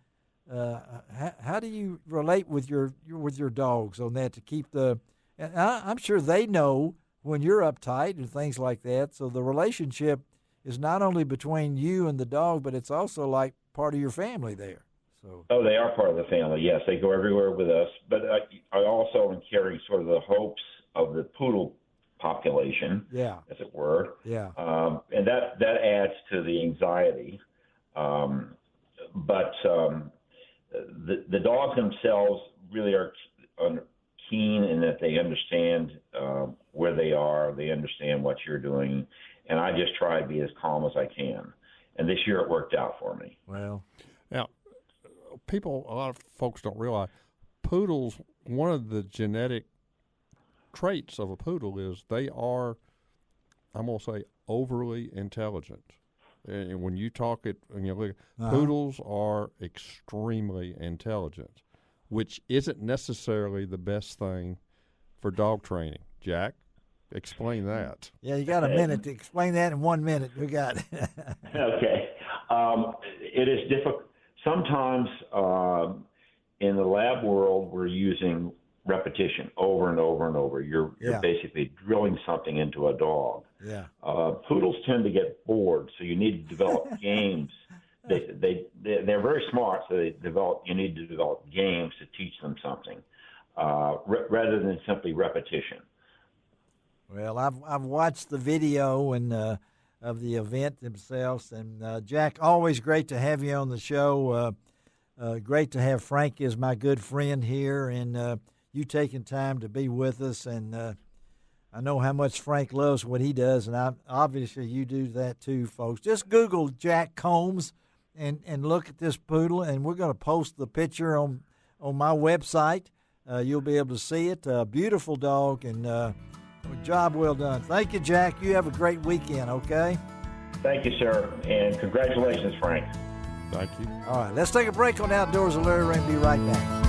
how do you relate with your dogs on that to keep the? And I'm sure they know when you're uptight and things like that. So the relationship is not only between you and the dog, but it's also like part of your family there. So. Oh, they are part of the family. Yes, they go everywhere with us. But I also am carrying sort of the hopes of the poodle population, as it were. Yeah. And that adds to the anxiety. But the dogs themselves really are keen in that they understand where they are. They understand what you're doing. And I just try to be as calm as I can. And this year it worked out for me. Well, now, a lot of folks don't realize, poodles, one of the genetic traits of a poodle is they are, I'm going to say, overly intelligent. And when you talk it, look, poodles are extremely intelligent, which isn't necessarily the best thing for dog training. Jack, explain that. Yeah, you got a minute to explain that in 1 minute. We got it. Okay. It is difficult. Sometimes in the lab world, we're using repetition over and over and over. You're basically drilling something into a dog. Yeah. Poodles tend to get bored, so you need to develop games. They're very smart, so you need to develop games to teach them something rather than simply repetition. Well, I've watched the video and of the event themselves, and Jack, always great to have you on the show. Great to have Frank as my good friend here, and you taking time to be with us. And I know how much Frank loves what he does, and obviously you do that too, folks. Just Google Jack Combs and look at this poodle, and we're going to post the picture on my website. You'll be able to see it. Beautiful dog, and job well done. Thank you, Jack. You have a great weekend, okay? Thank you, sir, and congratulations, Frank. Thank you. All right, let's take a break on Outdoors with Larry Ray and be right back.